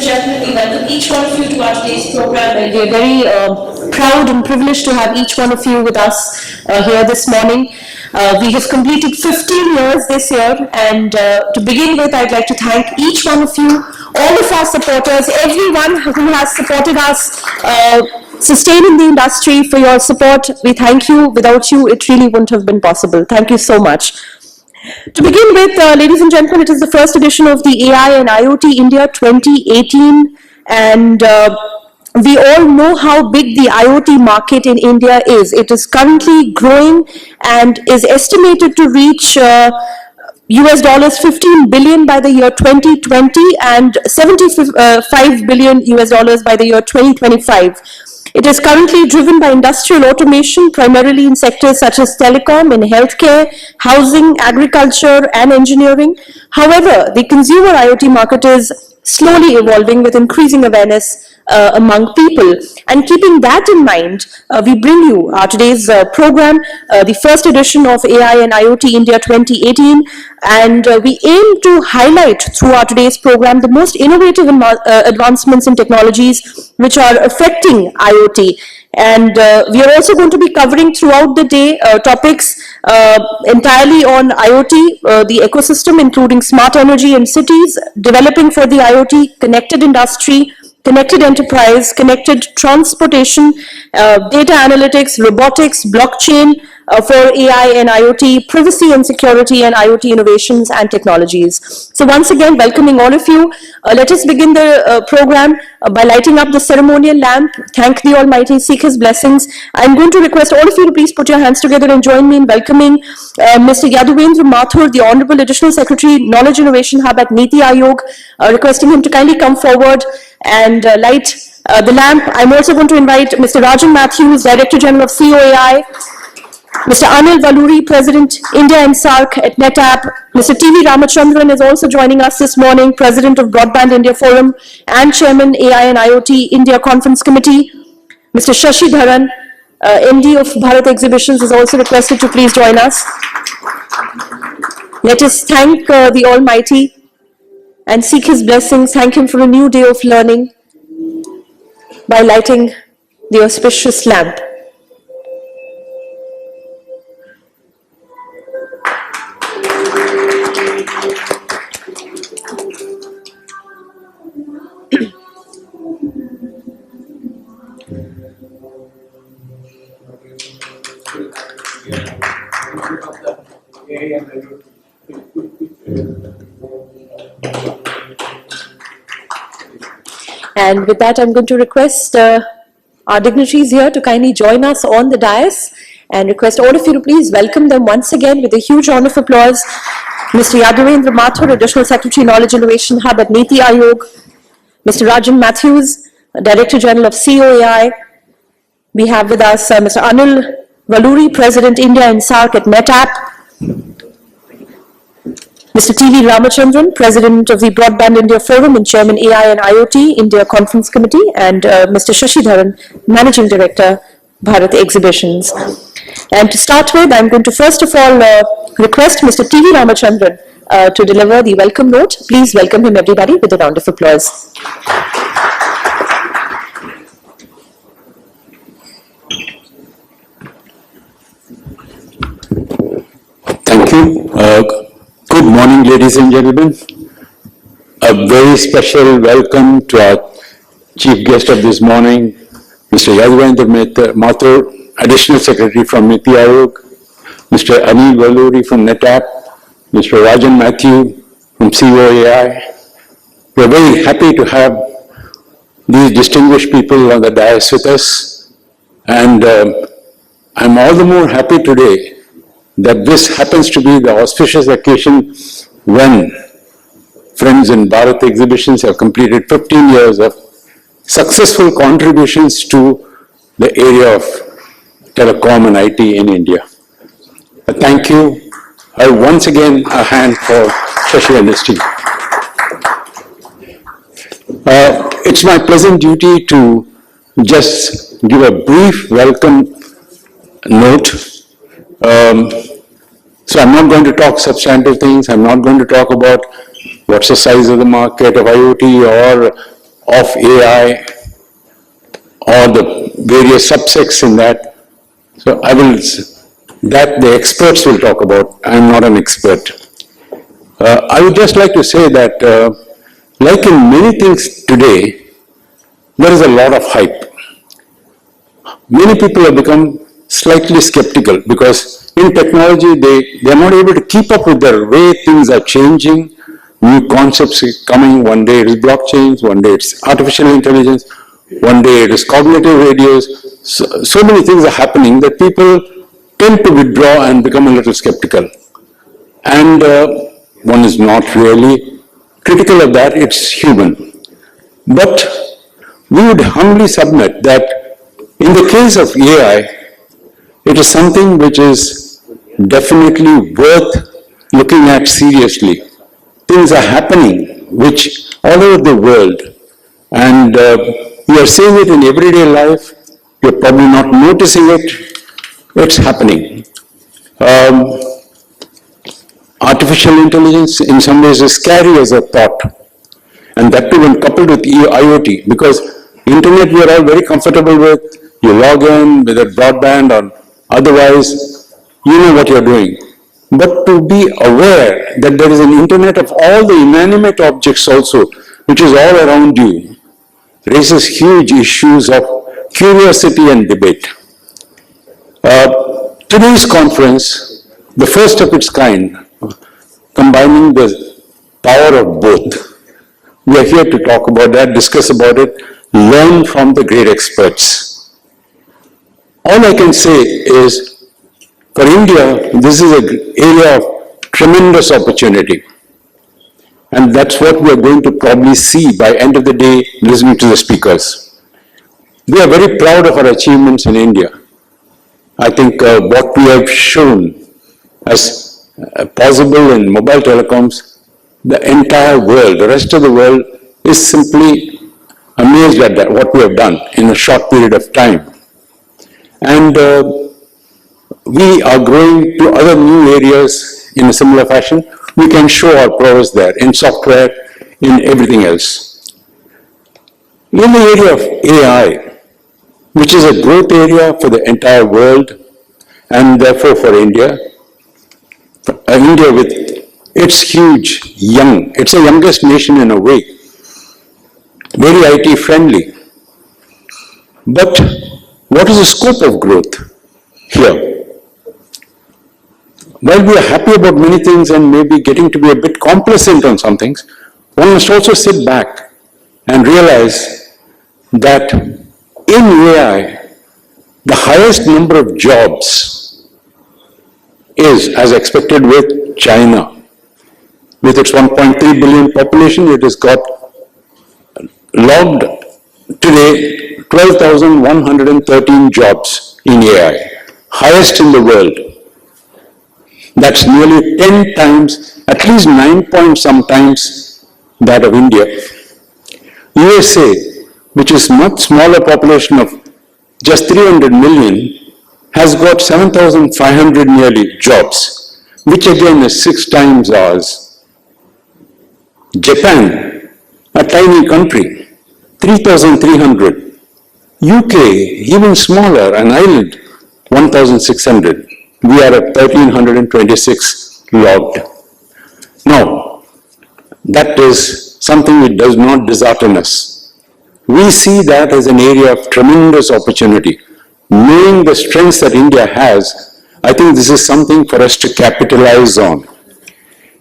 gentlemen, we welcome each one of you to our today's program, and we are very proud and privileged to have each one of you with us here this morning. We have completed 15 years this year, and to begin with, I'd like to thank each one of you, all of our supporters, everyone who has supported us, sustaining the industry, for your support. We thank you. Without you, it really wouldn't have been possible. Thank you so much. To begin with, ladies and gentlemen, it is the first edition of the AI and IoT India 2018, and we all know how big the IoT market in India is. It is currently growing and is estimated to reach US dollars 15 billion by the year 2020 and 75 billion US dollars by the year 2025. It is currently driven by industrial automation, primarily in sectors such as telecom, in healthcare, housing, agriculture, and engineering. However, the consumer IoT market is slowly evolving with increasing awareness among people. And keeping that in mind, we bring you today's program, the first edition of AI and IoT India 2018, and we aim to highlight through our today's program the most innovative advancements in technologies which are affecting IoT. And we are also going to be covering throughout the day topics entirely on IoT, the ecosystem, including smart energy in cities, developing for the IoT, connected industry, connected enterprise, connected transportation, data analytics, robotics, blockchain for AI and IoT, privacy and security, and IoT innovations and technologies. So once again, welcoming all of you. Let us begin the program by lighting up the ceremonial lamp. Thank the Almighty, seek His blessings. I'm going to request all of you to please put your hands together and join me in welcoming Mr. Yaduvendra Mathur, the Honorable Additional Secretary, Knowledge Innovation Hub at Niti Aayog, requesting him to kindly come forward and light the lamp. I'm also going to invite Mr. Rajan Matthews, Director General of COAI, Mr. Anil Valuri, President, India and SAARC at NetApp. Mr. TV Ramachandran is also joining us this morning, President of Broadband India Forum and Chairman AI and IoT India Conference Committee. Mr. Shashi Dharan, MD of Bharat Exhibitions, is also requested to please join us. Let us thank the Almighty and seek His blessings, thank Him for a new day of learning by lighting the auspicious lamp. And with that, I'm going to request our dignitaries here to kindly join us on the dais, and request all of you to please welcome them once again with a huge round of applause. Mr. Yaduvendra Mathur, Additional Secretary, Knowledge Innovation Hub at Niti Aayog. Mr. Rajan Matthews, Director General of COAI. We have with us Mr. Anil Valuri, President, India and SAARC at NetApp. Mr. TV Ramachandran, President of the Broadband India Forum and Chairman AI and IoT India Conference Committee, and Mr. Shashi Dharan, Managing Director, Bharat Exhibitions. And to start with, I'm going to first of all request Mr. TV Ramachandran to deliver the welcome note. Please welcome him, everybody, with a round of applause. Thank you. Good morning, ladies and gentlemen. A very special welcome to our chief guest of this morning, Mr. Yaduvendra Mathur, Additional Secretary from Niti Aayog, Mr. Anil Valuri from NetApp, Mr. Rajan Matthew from COAI. We are very happy to have these distinguished people on the dais with us, and I'm all the more happy today that this happens to be the auspicious occasion when friends in Bharat Exhibitions have completed 15 years of successful contributions to the area of telecom and IT in India. Thank you. Once again, a hand for Shashi and his team. It's my pleasant duty to just give a brief welcome note. So I'm not going to talk substantive things. I'm not going to talk about what's the size of the market of IoT or of AI or the various subsects in that. So that the experts will talk about. I'm not an expert. I would just like to say that, like in many things today, there is a lot of hype. Many people have become slightly skeptical because in technology they are not able to keep up with the way things are changing. New concepts are coming. One day it is blockchains, one day it's artificial intelligence, one day it is cognitive radios. So many things are happening that people tend to withdraw and become a little skeptical. And one is not really critical of that, it's human. But we would humbly submit that in the case of AI, it is something which is definitely worth looking at seriously. Things are happening which all over the world, and you are seeing it in everyday life, you're probably not noticing it, it's happening. Artificial intelligence in some ways is scary as a thought, and that too when coupled with IoT, because internet we are all very comfortable with, you log in with a broadband or otherwise, you know what you're doing. But to be aware that there is an internet of all the inanimate objects also, which is all around you, raises huge issues of curiosity and debate. Today's conference, the first of its kind, combining the power of both. We are here to talk about that, discuss about it, learn from the great experts. All I can say is, for India, this is an area of tremendous opportunity. And that's what we are going to probably see by end of the day, listening to the speakers. We are very proud of our achievements in India. I think what we have shown as possible in mobile telecoms, the entire world, the rest of the world is simply amazed at that, what we have done in a short period of time. And we are growing to other new areas in a similar fashion. We can show our prowess there in software, in everything else. In the area of AI, which is a growth area for the entire world and therefore for India, India with its huge, it's the youngest nation in a way, very IT friendly. But what is the scope of growth here? While we are happy about many things and maybe getting to be a bit complacent on some things, one must also sit back and realize that in AI, the highest number of jobs is, as expected, with China. With its 1.3 billion population, it has got logged today 12,113 jobs in AI, highest in the world. That's nearly 10 times, at least 9 point sometimes that of India. USA, which is much smaller population of just 300 million, has got 7,500 nearly jobs, which again is 6 times ours. Japan, a tiny country, 3,300. UK, even smaller, an island, 1,600. We are at 1,326 logged. Now, that is something which does not dishearten us. We see that as an area of tremendous opportunity. Knowing the strengths that India has, I think this is something for us to capitalize on.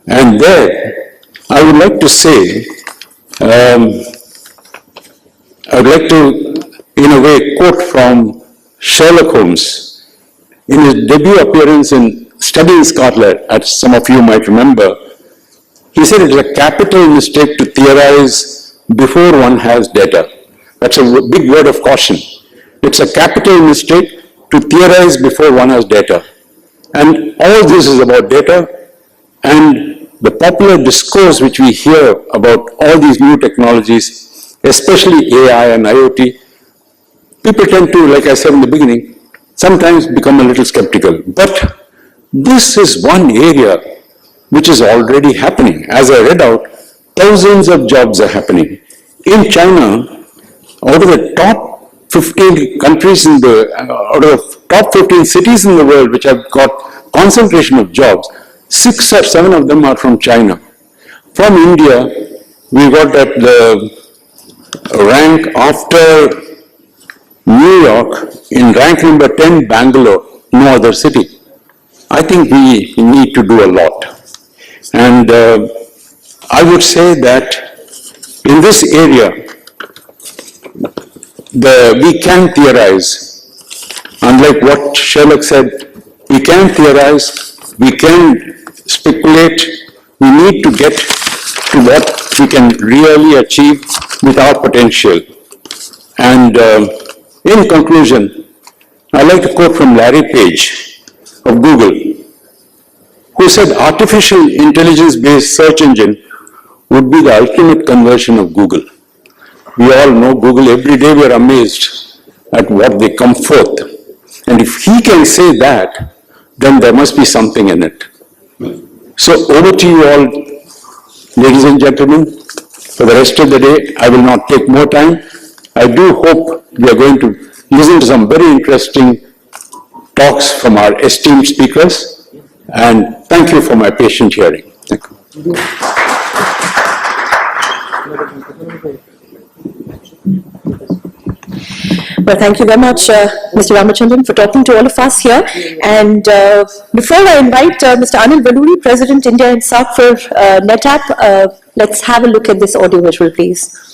And there, I would like to say, I would like to, in a way, quote from Sherlock Holmes. In his debut appearance in Studying Scotland, as some of you might remember, he said it is a capital mistake to theorize before one has data. That's a big word of caution. It's a capital mistake to theorize before one has data. And all this is about data, and the popular discourse which we hear about all these new technologies, especially AI and IoT, people tend to, like I said in the beginning, sometimes become a little skeptical. But this is one area which is already happening. As I read out, thousands of jobs are happening. in China, out of the top 15 countries in the, out of the top 15 cities in the world which have got concentration of jobs, 6 or 7 of them are from China. From India, we got at the rank after New York, in rank number 10, Bangalore, no other city. I think we need to do a lot. And I would say that in this area, we can theorize. Unlike what Sherlock said, we can theorize, we can speculate, we need to get to what we can really achieve with our potential. And in conclusion, I'd like to quote from Larry Page of Google, who said artificial intelligence-based search engine would be the ultimate conversion of Google. We all know Google. Every day we are amazed at what they come forth. And if he can say that, then there must be something in it. So over to you all, ladies and gentlemen. For the rest of the day, I will not take more time. I do hope we are going to listen to some very interesting talks from our esteemed speakers. And thank you for my patient hearing. Thank you. Well, thank you very much, Mr. Ramachandran, for talking to all of us here. And before I invite Mr. Anil Valuri, President, India and SAARC for NetApp, let's have a look at this audio visual, please.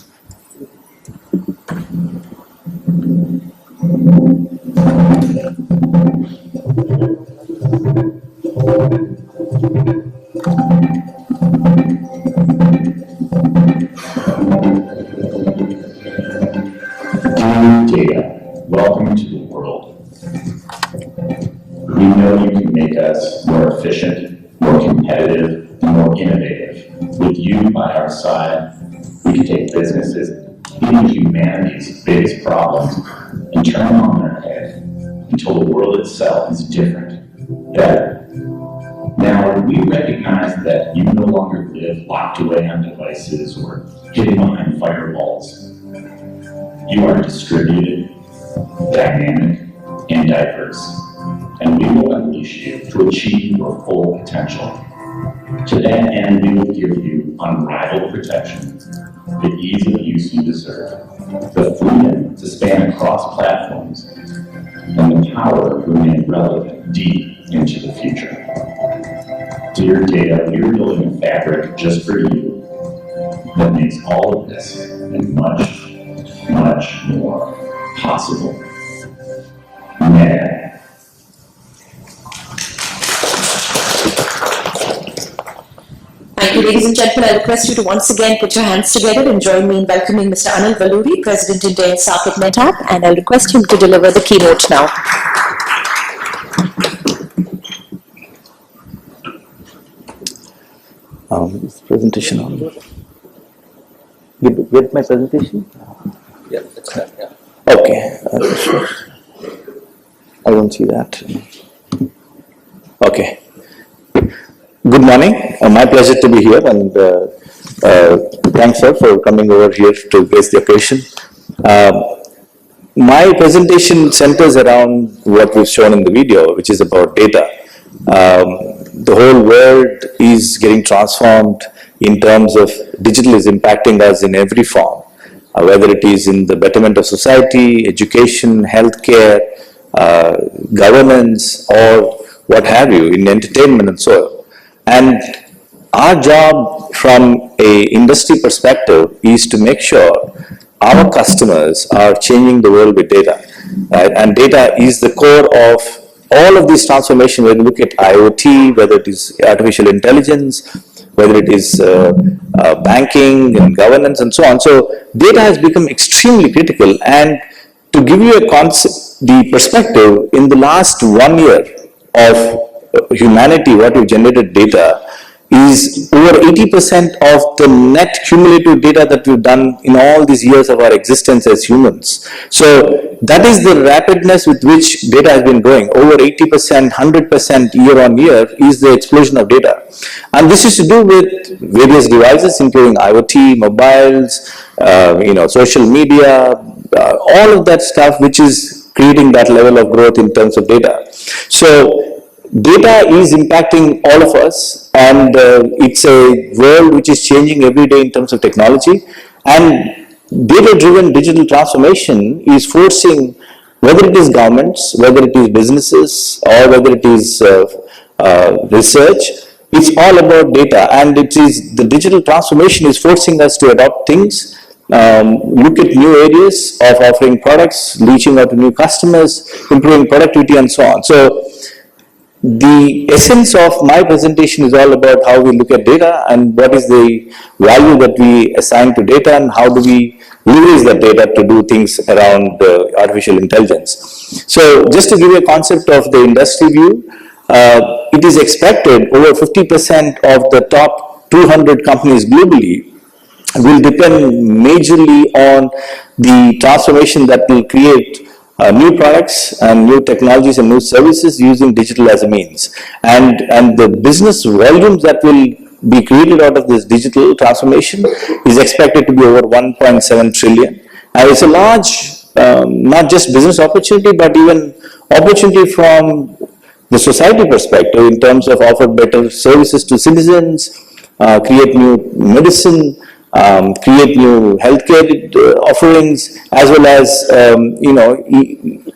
Data, welcome to the world. We know you can make us more efficient, more competitive, and more innovative. With you by our side, we can take businesses, even humanity's biggest problems, and turn them on their head until the world itself is different, better. Now, we recognize that you no longer live locked away on devices or hidden behind firewalls. You are distributed, dynamic, and diverse, and we will unleash you to achieve your full potential. To that end, we will give you unrivaled protection, the ease of use you deserve, the freedom to span across platforms, and the power to remain relevant deep into the future. Dear Data, we are building a fabric just for you that makes all of this and much more possible. NetApp. Thank you, ladies and gentlemen. I request you to once again put your hands together and join me in welcoming Mr. Anil Valuri, President, India and SAARC at NetApp, and I'll request him to deliver the keynote now. Is presentation on? Get my presentation? Yeah, that's that, yeah. Okay. Sure. I don't see that. Okay. Good morning. My pleasure to be here, and thanks, sir, for coming over here to grace the occasion. My presentation centers around what we've shown in the video, which is about data. The whole world is getting transformed in terms of digital is impacting us in every form, whether it is in the betterment of society, education, healthcare, governance, or what have you, in entertainment and so on. And our job from a industry perspective is to make sure our customers are changing the world with data. And data is the core of all of these transformations, when you look at IoT, whether it is artificial intelligence, whether it is banking and governance and so on. So data has become extremely critical. And to give you a concept, the perspective, in the last 1 year of humanity, what we've generated data is over 80% of the net cumulative data that we've done in all these years of our existence as humans. So that is the rapidness with which data has been growing. Over 80%, 100% year on year is the explosion of data. And this is to do with various devices, including IoT, mobiles, social media, all of that stuff which is creating that level of growth in terms of data. So data is impacting all of us, and it's a world which is changing every day in terms of technology, and data-driven digital transformation is forcing, whether it is governments, whether it is businesses, or whether it is research, it's all about data, and it is the digital transformation is forcing us to adopt things, look at new areas of offering products, reaching out to new customers, improving productivity, and so on. So the essence of my presentation is all about how we look at data and what is the value that we assign to data and how do we leverage that data to do things around artificial intelligence. So just to give you a concept of the industry view, it is expected over 50% of the top 200 companies globally will depend majorly on the transformation that will create new products and new technologies and new services using digital as a means. And the business volumes that will be created out of this digital transformation is expected to be over 1.7 trillion. And it's a large, not just business opportunity, but even opportunity from the society perspective in terms of offer better services to citizens, create new medicine, create new healthcare offerings, as well as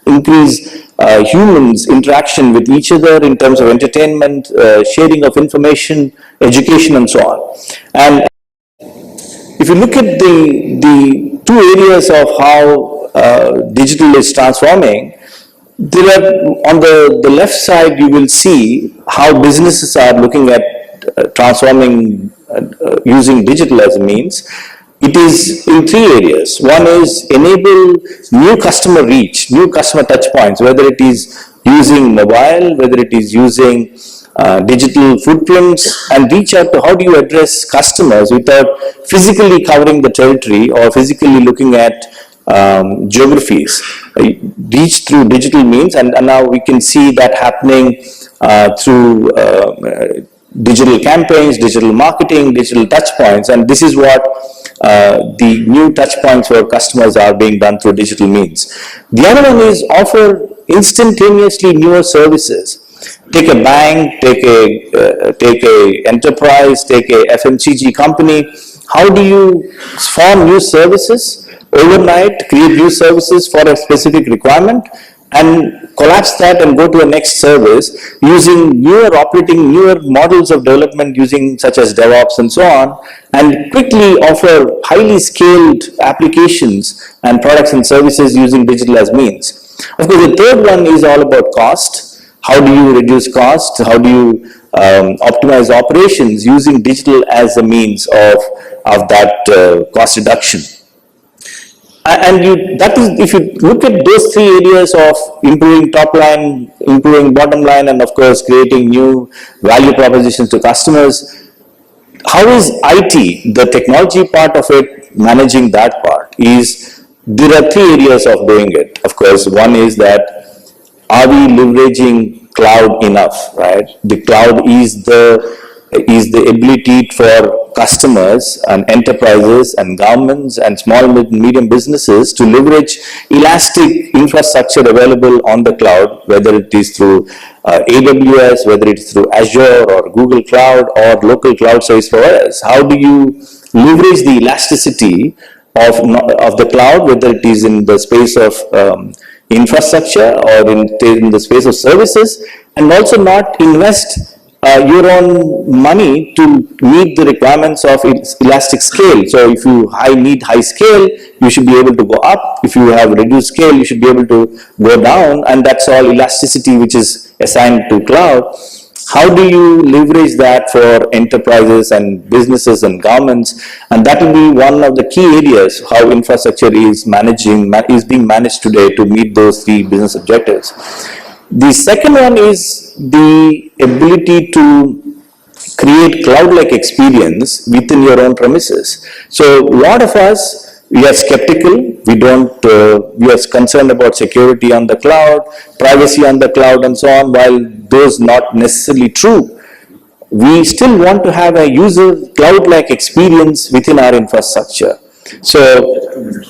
increase humans' interaction with each other in terms of entertainment, sharing of information, education, and so on. And if you look at the two areas of how digital is transforming, there are, on the left side, you will see how businesses are looking at transforming using digital as a means. It is in three areas. One is enable new customer reach, new customer touch points, whether it is using mobile, whether it is using digital footprints, and reach out to how do you address customers without physically covering the territory or physically looking at geographies. Reach through digital means, and now we can see that happening through digital campaigns, digital marketing, digital touch points, and this is what the new touch points for customers are being done through digital means. The other one is offer instantaneously newer services. Take a bank, take a enterprise, take a FMCG company. How do you form new services overnight, create new services for a specific requirement, and collapse that and go to a next service using newer models of development using such as DevOps and so on, and quickly offer highly scaled applications and products and services using digital as means. Of course, the third one is all about cost. How do you reduce cost? How do you optimize operations using digital as a means of that cost reduction? And that is, if you look at those three areas of improving top line, improving bottom line, and of course creating new value propositions to customers, how is IT, the technology part of it, managing that part? There are three areas of doing it. Of course, one is that, are we leveraging cloud enough, right? The cloud is the ability for customers and enterprises and governments and small and medium businesses to leverage elastic infrastructure available on the cloud, whether it is through AWS, whether it's through Azure or Google Cloud or local cloud service providers. How do you leverage the elasticity of the cloud, whether it is in the space of infrastructure or in the space of services, and also not invest your own money to meet the requirements of elastic scale. So if you need high scale, you should be able to go up. If you have reduced scale, you should be able to go down, and that's all elasticity which is assigned to cloud. How do you leverage that for enterprises and businesses and governments? And that will be one of the key areas how infrastructure is being managed today to meet those three business objectives. The second one is the ability to create cloud-like experience within your own premises. So a lot of us, we are skeptical, we are concerned about security on the cloud, privacy on the cloud and so on, while those not necessarily true. We still want to have a user cloud-like experience within our infrastructure. So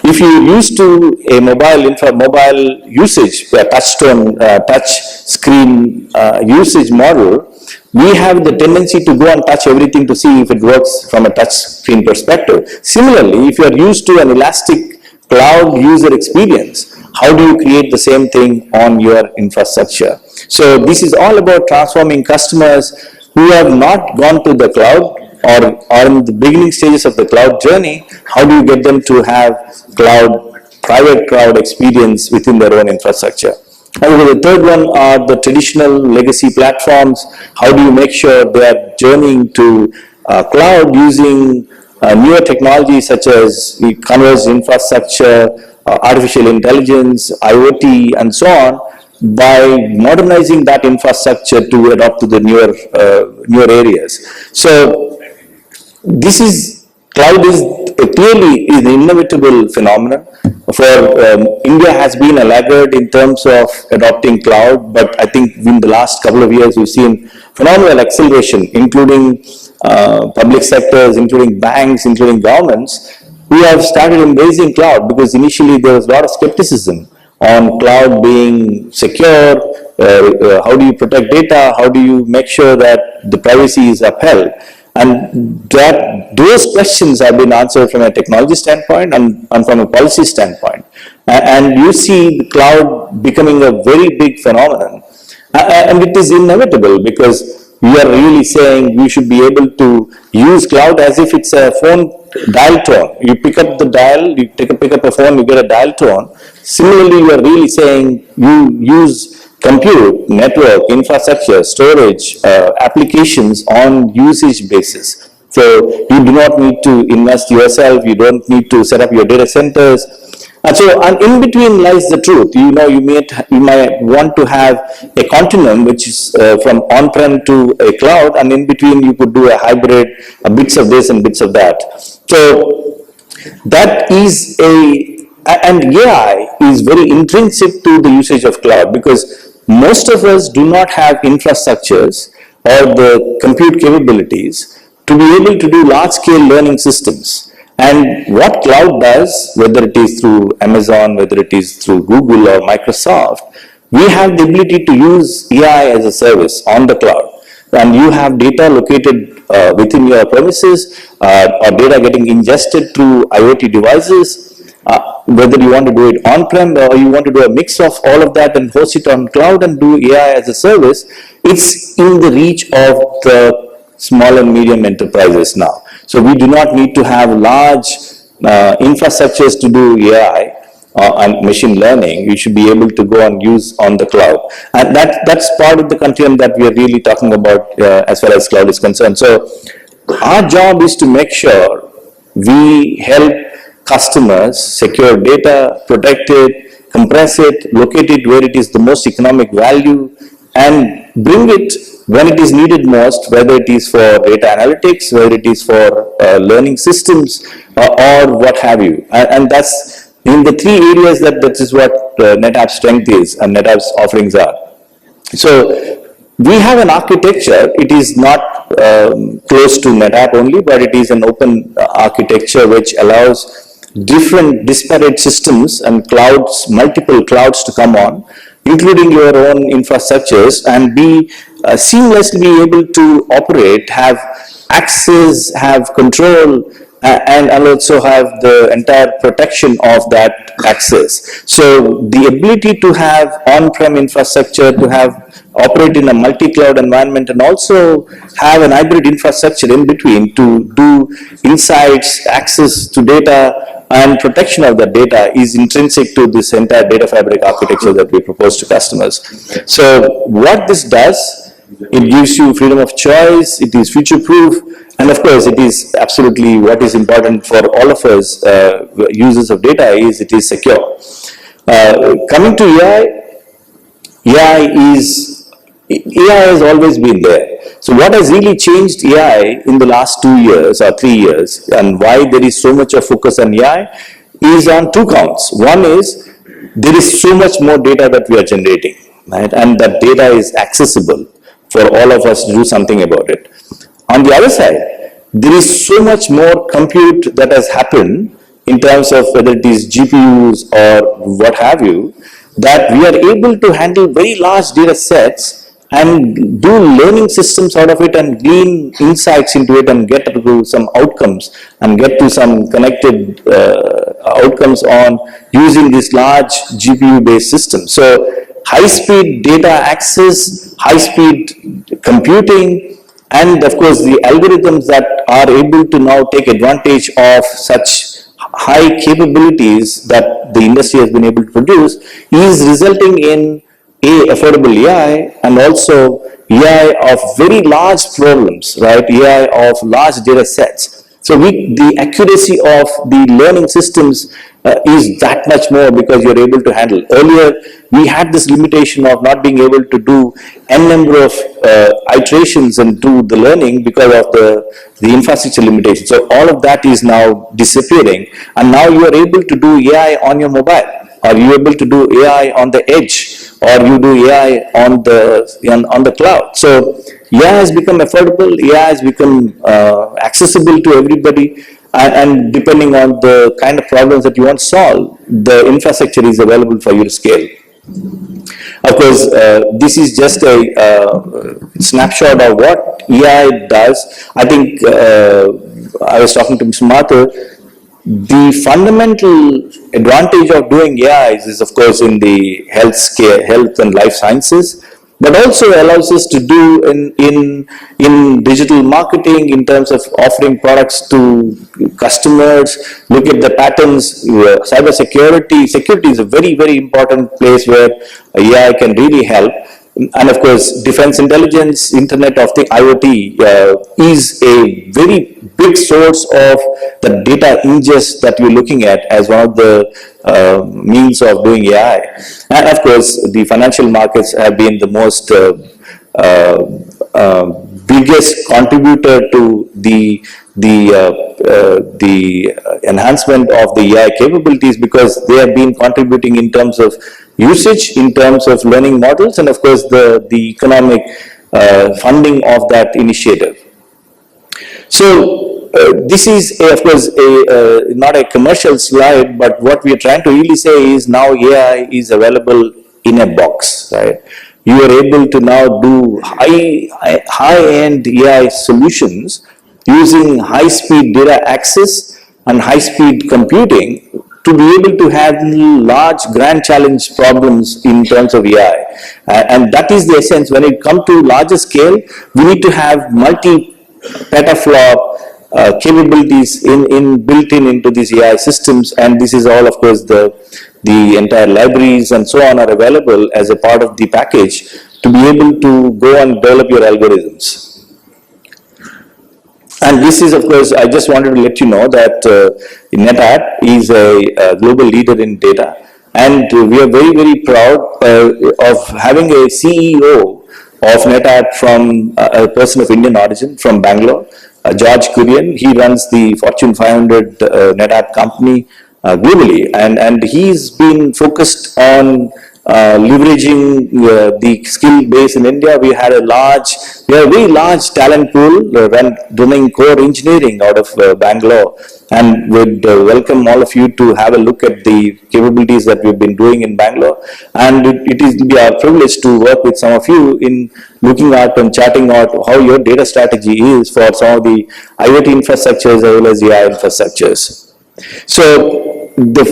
if you used to a mobile usage, a touch screen usage model, we have the tendency to go and touch everything to see if it works from a touch screen perspective. Similarly, if you are used to an elastic cloud user experience, how do you create the same thing on your infrastructure? So this is all about transforming customers who have not gone to the cloud or are in the beginning stages of the cloud journey. How do you get them to have private cloud experience within their own infrastructure? And the third one are the traditional legacy platforms. How do you make sure they are journeying to cloud using newer technologies such as the converged infrastructure, artificial intelligence, IoT, and so on, by modernizing that infrastructure to adopt to the newer areas. So this is, cloud is clearly an inevitable phenomenon. India has been a laggard in terms of adopting cloud, but I think in the last couple of years we've seen phenomenal acceleration, including public sectors, including banks, including governments, who have started embracing cloud, because initially there was a lot of skepticism on cloud being secure, how do you protect data, how do you make sure that the privacy is upheld. And those questions have been answered from a technology standpoint and from a policy standpoint. And you see the cloud becoming a very big phenomenon. And it is inevitable, because we are really saying we should be able to use cloud as if it's a phone dial tone. You pick up the dial, you pick up a phone, you get a dial tone. Similarly, you are really saying you use compute, network, infrastructure, storage, applications on usage basis. So you do not need to invest yourself, you don't need to set up your data centers. And in between lies the truth. You might want to have a continuum which is from on-prem to a cloud, and in between you could do a hybrid, bits of this and bits of that. So that is and AI is very intrinsic to the usage of cloud, because most of us do not have infrastructures or the compute capabilities to be able to do large-scale learning systems. And what cloud does, whether it is through Amazon, whether it is through Google or Microsoft, we have the ability to use AI as a service on the cloud. And you have data located within your premises, or data getting ingested through IoT devices, whether you want to do it on-prem or you want to do a mix of all of that and host it on cloud and do AI as a service. It's in the reach of the small and medium enterprises now. So we do not need to have large infrastructures to do AI and machine learning. We should be able to go and use on the cloud. And that's part of the continuum that we are really talking about as far as cloud is concerned. So our job is to make sure we help customers secure data, protect it, compress it, locate it where it is the most economic value, and bring it when it is needed most, whether it is for data analytics, whether it is for learning systems, or what have you. And that's in the three areas that is what NetApp's strength is and NetApp's offerings are. So we have an architecture. It is not close to NetApp only, but it is an open architecture which allows different disparate systems and clouds, multiple clouds to come on, including your own infrastructures, and be seamlessly able to operate, have access, have control, and also have the entire protection of that access. So the ability to have on-prem infrastructure, to have operate in a multi-cloud environment, and also have an hybrid infrastructure in between to do insights, access to data, and protection of that data is intrinsic to this entire data fabric architecture that we propose to customers. So what this does, it gives you freedom of choice, it is future-proof, and of course it is absolutely what is important for all of us users of data is it is secure. Coming to AI has always been there. So what has really changed AI in the last 2 years or 3 years, and why there is so much of focus on AI, is on two counts. One is there is so much more data that we are generating, right? And that data is accessible for all of us to do something about it. On the other side, there is so much more compute that has happened in terms of whether it is GPUs or what have you, that we are able to handle very large data sets and do learning systems out of it and glean insights into it and get to some outcomes and get to some connected outcomes on using this large GPU based system. So high speed data access, high speed computing, and of course the algorithms that are able to now take advantage of such high capabilities that the industry has been able to produce is resulting in affordable AI and also AI of very large problems, right? AI of large data sets. So the accuracy of the learning systems is that much more because you're able to handle. Earlier, we had this limitation of not being able to do n number of iterations into the learning because of the infrastructure limitation. So all of that is now disappearing, and now you are able to do AI on your mobile, or you're able to do AI on the edge, or you do AI on the cloud. So AI has become affordable, AI has become accessible to everybody, and depending on the kind of problems that you want to solve, the infrastructure is available for you to scale. Of course, this is just a snapshot of what AI does. I think I was talking to Mr. Mathur. The fundamental advantage of doing AI is of course in the health and life sciences, but also allows us to do in digital marketing in terms of offering products to customers, look at the patterns, cyber security. Security is a very, very important place where AI can really help. And of course, defense intelligence, Internet of the IoT is a very big source of the data ingest that you're looking at as one of the means of doing AI. And of course, the financial markets have been the most biggest contributor to the enhancement of the AI capabilities, because they have been contributing in terms of usage, in terms of learning models, and of course the economic funding of that initiative. So this is of course not a commercial slide, but what we are trying to really say is now AI is available in a box, right? You are able to now do high-end AI solutions using high-speed data access and high-speed computing to be able to handle large grand challenge problems in terms of AI. And that is the essence. When it comes to larger scale, we need to have multi-petaflop capabilities built into these AI systems, and this is all of course the entire libraries and so on are available as a part of the package to be able to go and develop your algorithms. And this is, of course, I just wanted to let you know that NetApp is a global leader in data, and we are very, very proud of having a CEO of NetApp from a person of Indian origin from Bangalore, George Kurian. He runs the Fortune 500 NetApp company globally, and he's been focused on leveraging the skill base in India. We have a very large talent pool running core engineering out of Bangalore, and would welcome all of you to have a look at the capabilities that we've been doing in Bangalore. And it will be our privilege to work with some of you in looking at and charting out how your data strategy is for some of the IoT infrastructures as well as AI infrastructures. So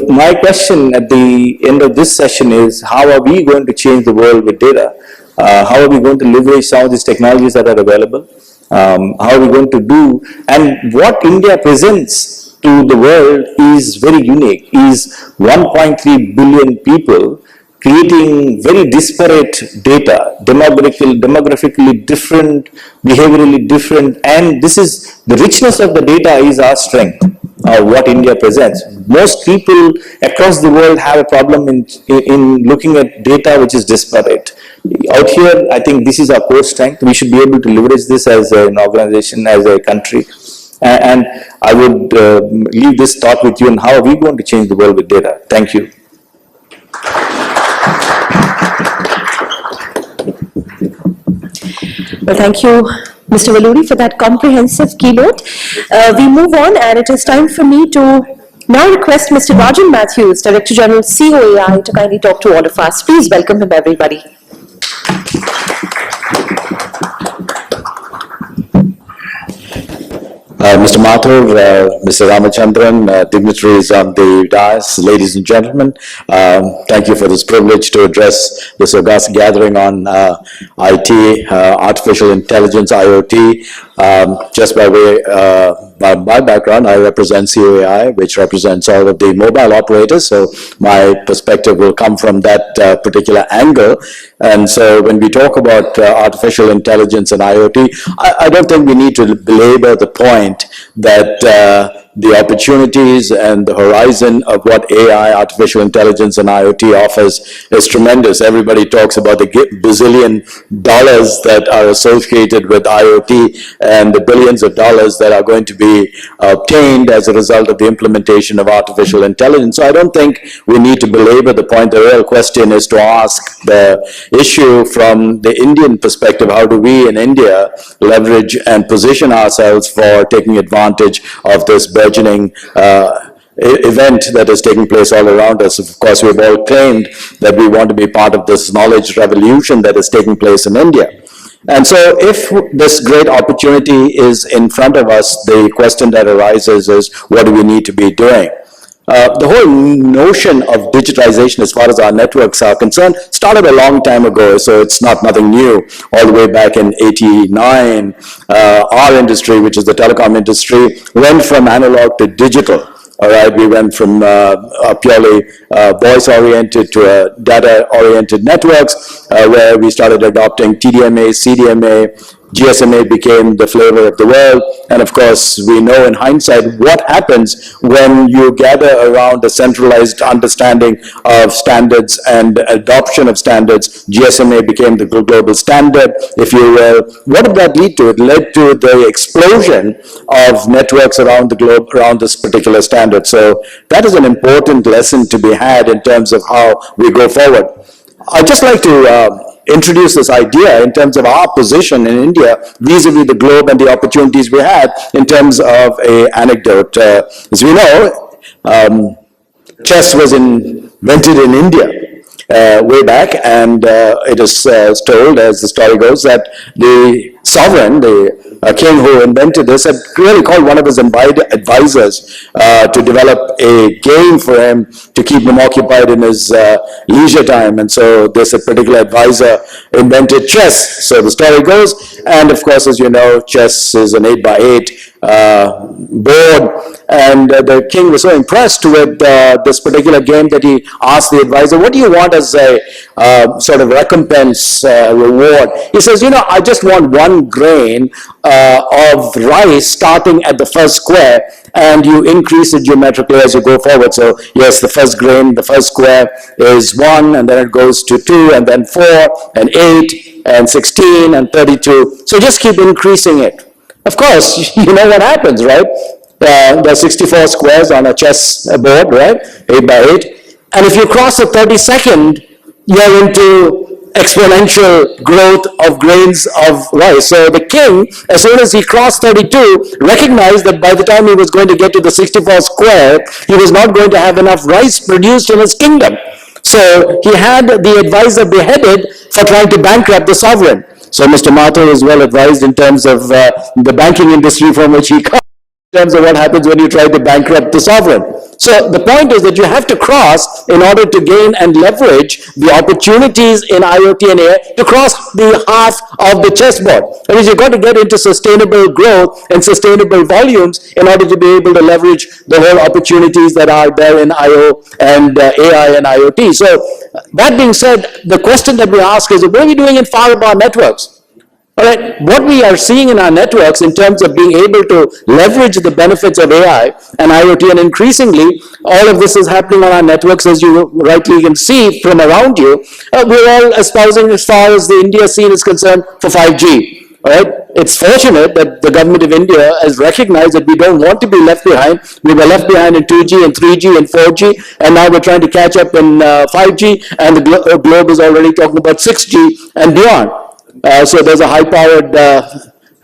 my question at the end of this session is, how are we going to change the world with data? How are we going to leverage some of these technologies that are available? How are we going to do? And what India presents to the world is very unique, is 1.3 billion people creating very disparate data, demographically different, behaviorally different, and this is, the richness of the data is our strength. What India presents. Most people across the world have a problem in looking at data which is disparate. Out here, I think this is our core strength. We should be able to leverage this as an organization, as a country. And I would leave this thought with you on how are we going to change the world with data. Thank you. Well, thank you, Mr. Valluri, for that comprehensive keynote. We move on, and it is time for me to now request Mr. Rajan Matthews, Director General, COAI, to kindly talk to all of us. Please welcome him, everybody. Mr. Mathur, Mr. Ramachandran, dignitaries on the dais, ladies and gentlemen, thank you for this privilege to address this august gathering on IT, artificial intelligence, IoT. Just by way, by my background, I represent COAI, which represents all of the mobile operators, so my perspective will come from that particular angle. And so when we talk about artificial intelligence and IoT, I don't think we need to belabor the point that the opportunities and the horizon of what AI, artificial intelligence, and IoT offers is tremendous. Everybody talks about the bazillion dollars that are associated with IoT and the billions of dollars that are going to be obtained as a result of the implementation of artificial intelligence. So I don't think we need to belabor the point. The real question is to ask the issue from the Indian perspective: how do we in India leverage and position ourselves for taking advantage of this burgeoning event that is taking place all around us? Of course, we've all claimed that we want to be part of this knowledge revolution that is taking place in India. And so if this great opportunity is in front of us, the question that arises is, what do we need to be doing? The whole notion of digitization as far as our networks are concerned started a long time ago, so it's nothing new. All the way back in '89, our industry, which is the telecom industry, went from analog to digital. All right, we went from purely voice-oriented to data-oriented networks, where we started adopting TDMA, CDMA, GSMA became the flavor of the world. And of course, we know in hindsight what happens when you gather around a centralized understanding of standards and adoption of standards. GSMA became the global standard, if you will. What did that lead to? It led to the explosion of networks around the globe around this particular standard. So that is an important lesson to be had in terms of how we go forward. I'd just like to introduce this idea in terms of our position in India vis-a-vis the globe and the opportunities we had in terms of an anecdote. As we know, chess was invented in India way back, and it is told, as the story goes, that the sovereign, the king who invented this, had really called one of his advisors to develop a game for him to keep him occupied in his leisure time. And so this particular advisor invented chess, so the story goes. And of course, as you know, chess is an 8x8 board, and the king was so impressed with this particular game that he asked the advisor, what do you want as a sort of recompense, reward? He says, I just want 1 grain of rice starting at the first square, and you increase it geometrically as you go forward. So yes, the first grain, the first square is 1, and then it goes to 2, and then 4, and 8, and 16, and 32. So just keep increasing it. Of course, you know what happens, right? There are 64 squares on a chess board, right? 8x8. And if you cross the 32nd, you're into exponential growth of grains of rice. So the king, as soon as he crossed 32, recognized that by the time he was going to get to the 64 square, he was not going to have enough rice produced in his kingdom. So he had the advisor beheaded for trying to bankrupt the sovereign. So Mr. Mathur is well advised in terms of the banking industry from which he comes, in terms of what happens when you try to bankrupt the sovereign. So the point is that you have to cross in order to gain and leverage the opportunities in IoT and AI to cross the half of the chessboard. That means you've got to get into sustainable growth and sustainable volumes in order to be able to leverage the whole opportunities that are there in IO and AI and IoT. So that being said, the question that we ask is, what are we doing in far-bar networks? All right, what we are seeing in our networks in terms of being able to leverage the benefits of AI and IoT, and increasingly, all of this is happening on our networks, as you rightly can see from around you. We're all espousing, as far as the India scene is concerned, for 5G. All right, it's fortunate that the government of India has recognized that we don't want to be left behind. We were left behind in 2G and 3G and 4G, and now we're trying to catch up in 5G, and the globe is already talking about 6G and beyond. So there's a high-powered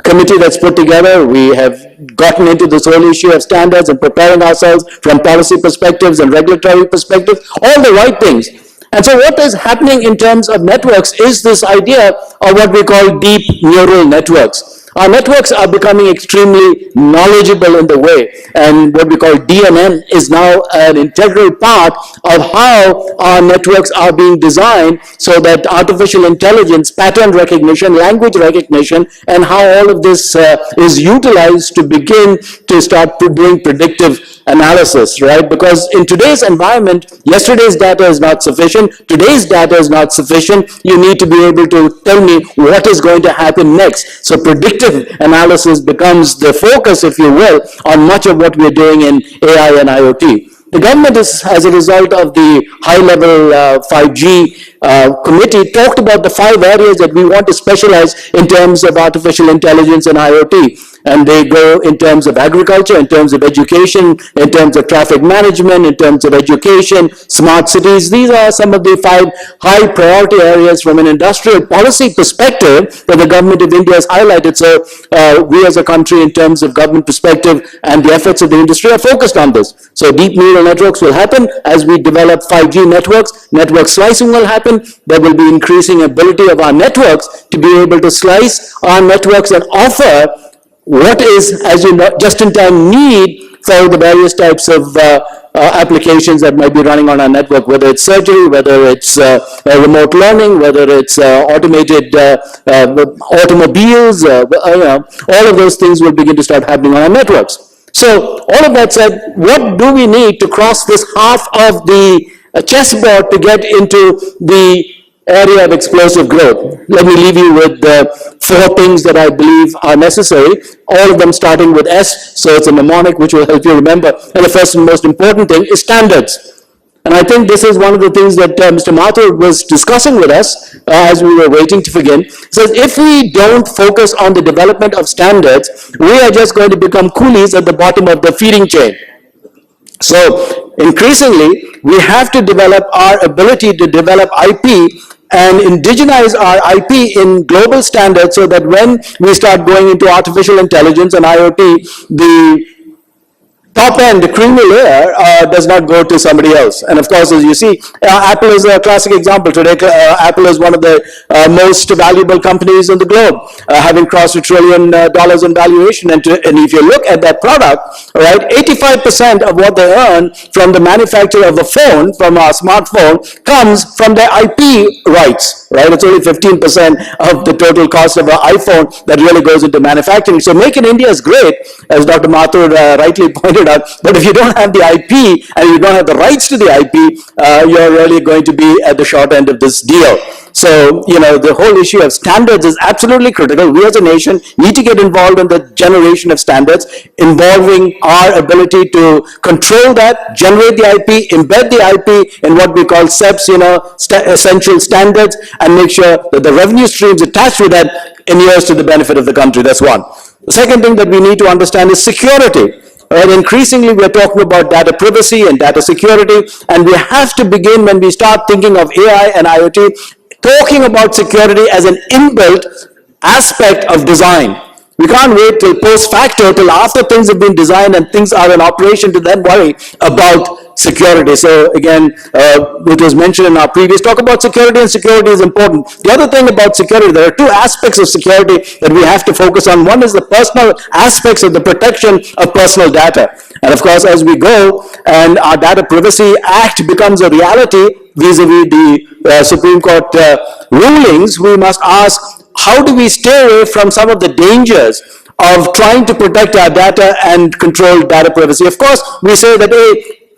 committee that's put together. We have gotten into this whole issue of standards and preparing ourselves from policy perspectives and regulatory perspectives, all the right things. And so what is happening in terms of networks is this idea of what we call deep neural networks. Our networks are becoming extremely knowledgeable in the way, and what we call DNN is now an integral part of how our networks are being designed, so that artificial intelligence, pattern recognition, language recognition, and how all of this is utilized to begin to start doing predictive analysis, right? Because in today's environment, yesterday's data is not sufficient, today's data is not sufficient, you need to be able to tell me what is going to happen next. So predictive analysis becomes the focus, if you will, on much of what we're doing in AI and IoT. The government is, as a result of the high-level 5G committee, talked about the 5 areas that we want to specialize in terms of artificial intelligence and IoT. And they go in terms of agriculture, in terms of education, in terms of traffic management, in terms of education, smart cities. These are some of the 5 high priority areas from an industrial policy perspective that the government of India has highlighted. So we as a country, in terms of government perspective and the efforts of the industry, are focused on this. So deep neural networks will happen as we develop 5G networks. Network slicing will happen. There will be increasing ability of our networks to be able to slice our networks and offer what is, as you know, just-in-time need for the various types of applications that might be running on our network, whether it's surgery, whether it's remote learning, whether it's automated automobiles, all of those things will begin to start happening on our networks. So all of that said, what do we need to cross this half of the chessboard to get into the area of explosive growth? Let me leave you with 4 things that I believe are necessary, all of them starting with S, so it's a mnemonic which will help you remember. And the first and most important thing is standards. And I think this is one of the things that Mr. Mathur was discussing with us as we were waiting to begin. So if we don't focus on the development of standards, we are just going to become coolies at the bottom of the feeding chain. So increasingly, we have to develop our ability to develop IP and indigenize our IP in global standards, so that when we start going into artificial intelligence and IoT, the top end, the creamy layer, does not go to somebody else. And of course, as you see, Apple is a classic example. Today, Apple is one of the most valuable companies in the globe, having crossed $1 trillion in valuation. And if you look at that product, right, 85% of what they earn from the manufacture of a phone, from a smartphone, comes from their IP rights, right? It's only 15% of the total cost of an iPhone that really goes into manufacturing. So Make in India is great, as Dr. Mathur rightly pointed out, but if you don't have the IP and you don't have the rights to the IP, you're really going to be at the short end of this deal. So, the whole issue of standards is absolutely critical. We as a nation need to get involved in the generation of standards, involving our ability to control that, generate the IP, embed the IP in what we call SEPs, essential standards, and make sure that the revenue streams attached with that inures to the benefit of the country. That's one. The second thing that we need to understand is security. And increasingly, we're talking about data privacy and data security, and we have to begin, when we start thinking of AI and IoT, talking about security as an inbuilt aspect of design. We can't wait till post facto, till after things have been designed and things are in operation, to then worry about security. So again, it was mentioned in our previous talk about security, and security is important. The other thing about security, there are 2 aspects of security that we have to focus on. One is the personal aspects of the protection of personal data. And of course, as we go and our Data Privacy Act becomes a reality vis-a-vis the Supreme Court rulings, we must ask, how do we stay away from some of the dangers of trying to protect our data and control data privacy? Of course, we say that,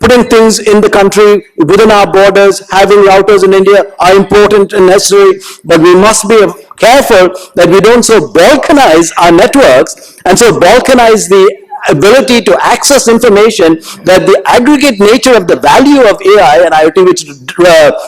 putting things in the country, within our borders, having routers in India are important and necessary, but we must be careful that we don't so balkanize our networks and so balkanize the ability to access information that the aggregate nature of the value of AI and IoT, which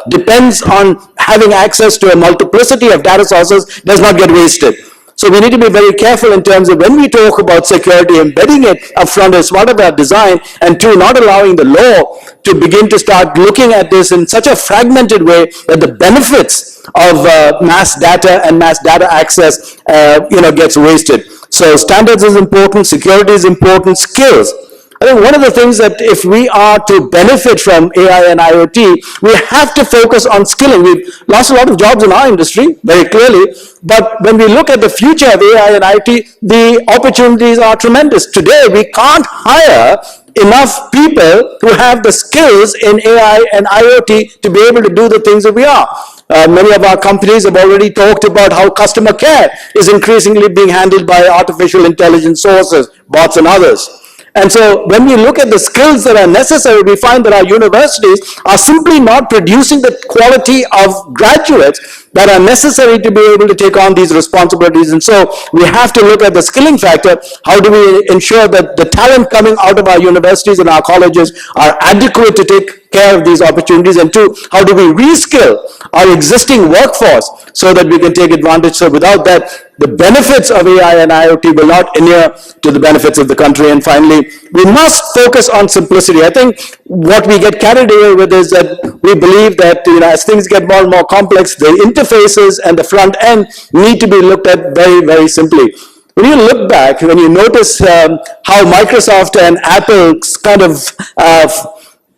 depends on having access to a multiplicity of data sources, does not get wasted. So we need to be very careful in terms of when we talk about security, embedding it upfront as part of our design, and two, not allowing the law to begin to start looking at this in such a fragmented way that the benefits of mass data and mass data access, gets wasted. So standards is important, security is important, skills. I think one of the things that if we are to benefit from AI and IoT, we have to focus on skilling. We've lost a lot of jobs in our industry, very clearly, but when we look at the future of AI and IoT, the opportunities are tremendous. Today, we can't hire enough people who have the skills in AI and IoT to be able to do the things that we are. Many of our companies have already talked about how customer care is increasingly being handled by artificial intelligence sources, bots and others. And so when we look at the skills that are necessary, we find that our universities are simply not producing the quality of graduates that are necessary to be able to take on these responsibilities. And so we have to look at the skilling factor. How do we ensure that the talent coming out of our universities and our colleges are adequate to take care of these opportunities? And two, how do we reskill our existing workforce so that we can take advantage? So without that, the benefits of AI and IoT will not inure to the benefits of the country. And finally, we must focus on simplicity. I think what we get carried away with is that we believe that as things get more and more complex, the interfaces and the front end need to be looked at very, very simply. When you look back, when you notice how Microsoft and Apple kind of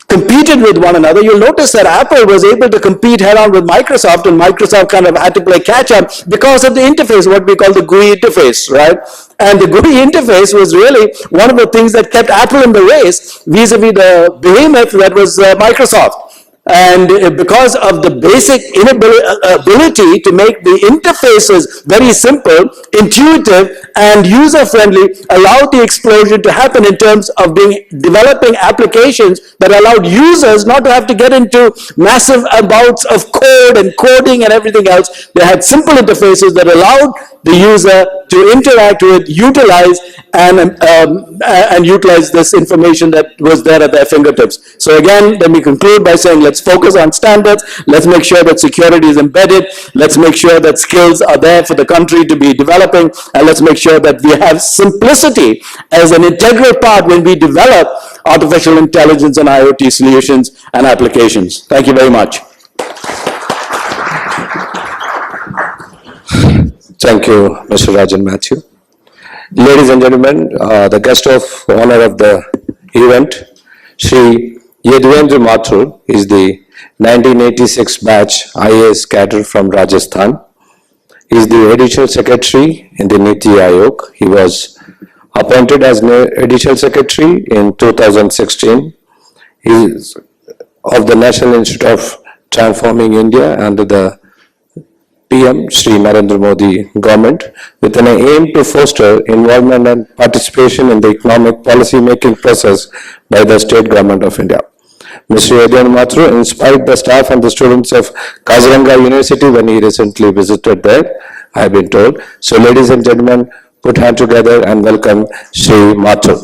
competed with one another, you'll notice that Apple was able to compete head-on with Microsoft, and Microsoft kind of had to play catch-up because of the interface, what we call the GUI interface, right? And the GUI interface was really one of the things that kept Apple in the race vis-a-vis the behemoth that was Microsoft. And because of the basic ability to make the interfaces very simple, intuitive, and user-friendly, allowed the explosion to happen in terms of developing applications that allowed users not to have to get into massive amounts of code and coding and everything else. They had simple interfaces that allowed the user to interact with, utilize, and utilize this information that was there at their fingertips. So again, let me conclude by saying let's focus on standards, let's make sure that security is embedded, let's make sure that skills are there for the country to be developing, and let's make sure that we have simplicity as an integral part when we develop artificial intelligence and IoT solutions and applications. Thank you very much. Thank you, Mr. Rajan Matthew. Ladies and gentlemen, the guest of honor of the event, Shri Yaduvendra Mathur, is the 1986 batch IAS cadre from Rajasthan. He is the Additional Secretary in the Niti Aayog. He was appointed as Additional Secretary in 2016. He is of the National Institute of Transforming India under the PM Shri Narendra Modi government, with an aim to foster involvement and participation in the economic policy making process by the state government of India. Mr. Yaduvendra Mathur inspired the staff and the students of Kaziranga University when he recently visited there, I have been told. So ladies and gentlemen, put hands together and welcome Shri Mathur.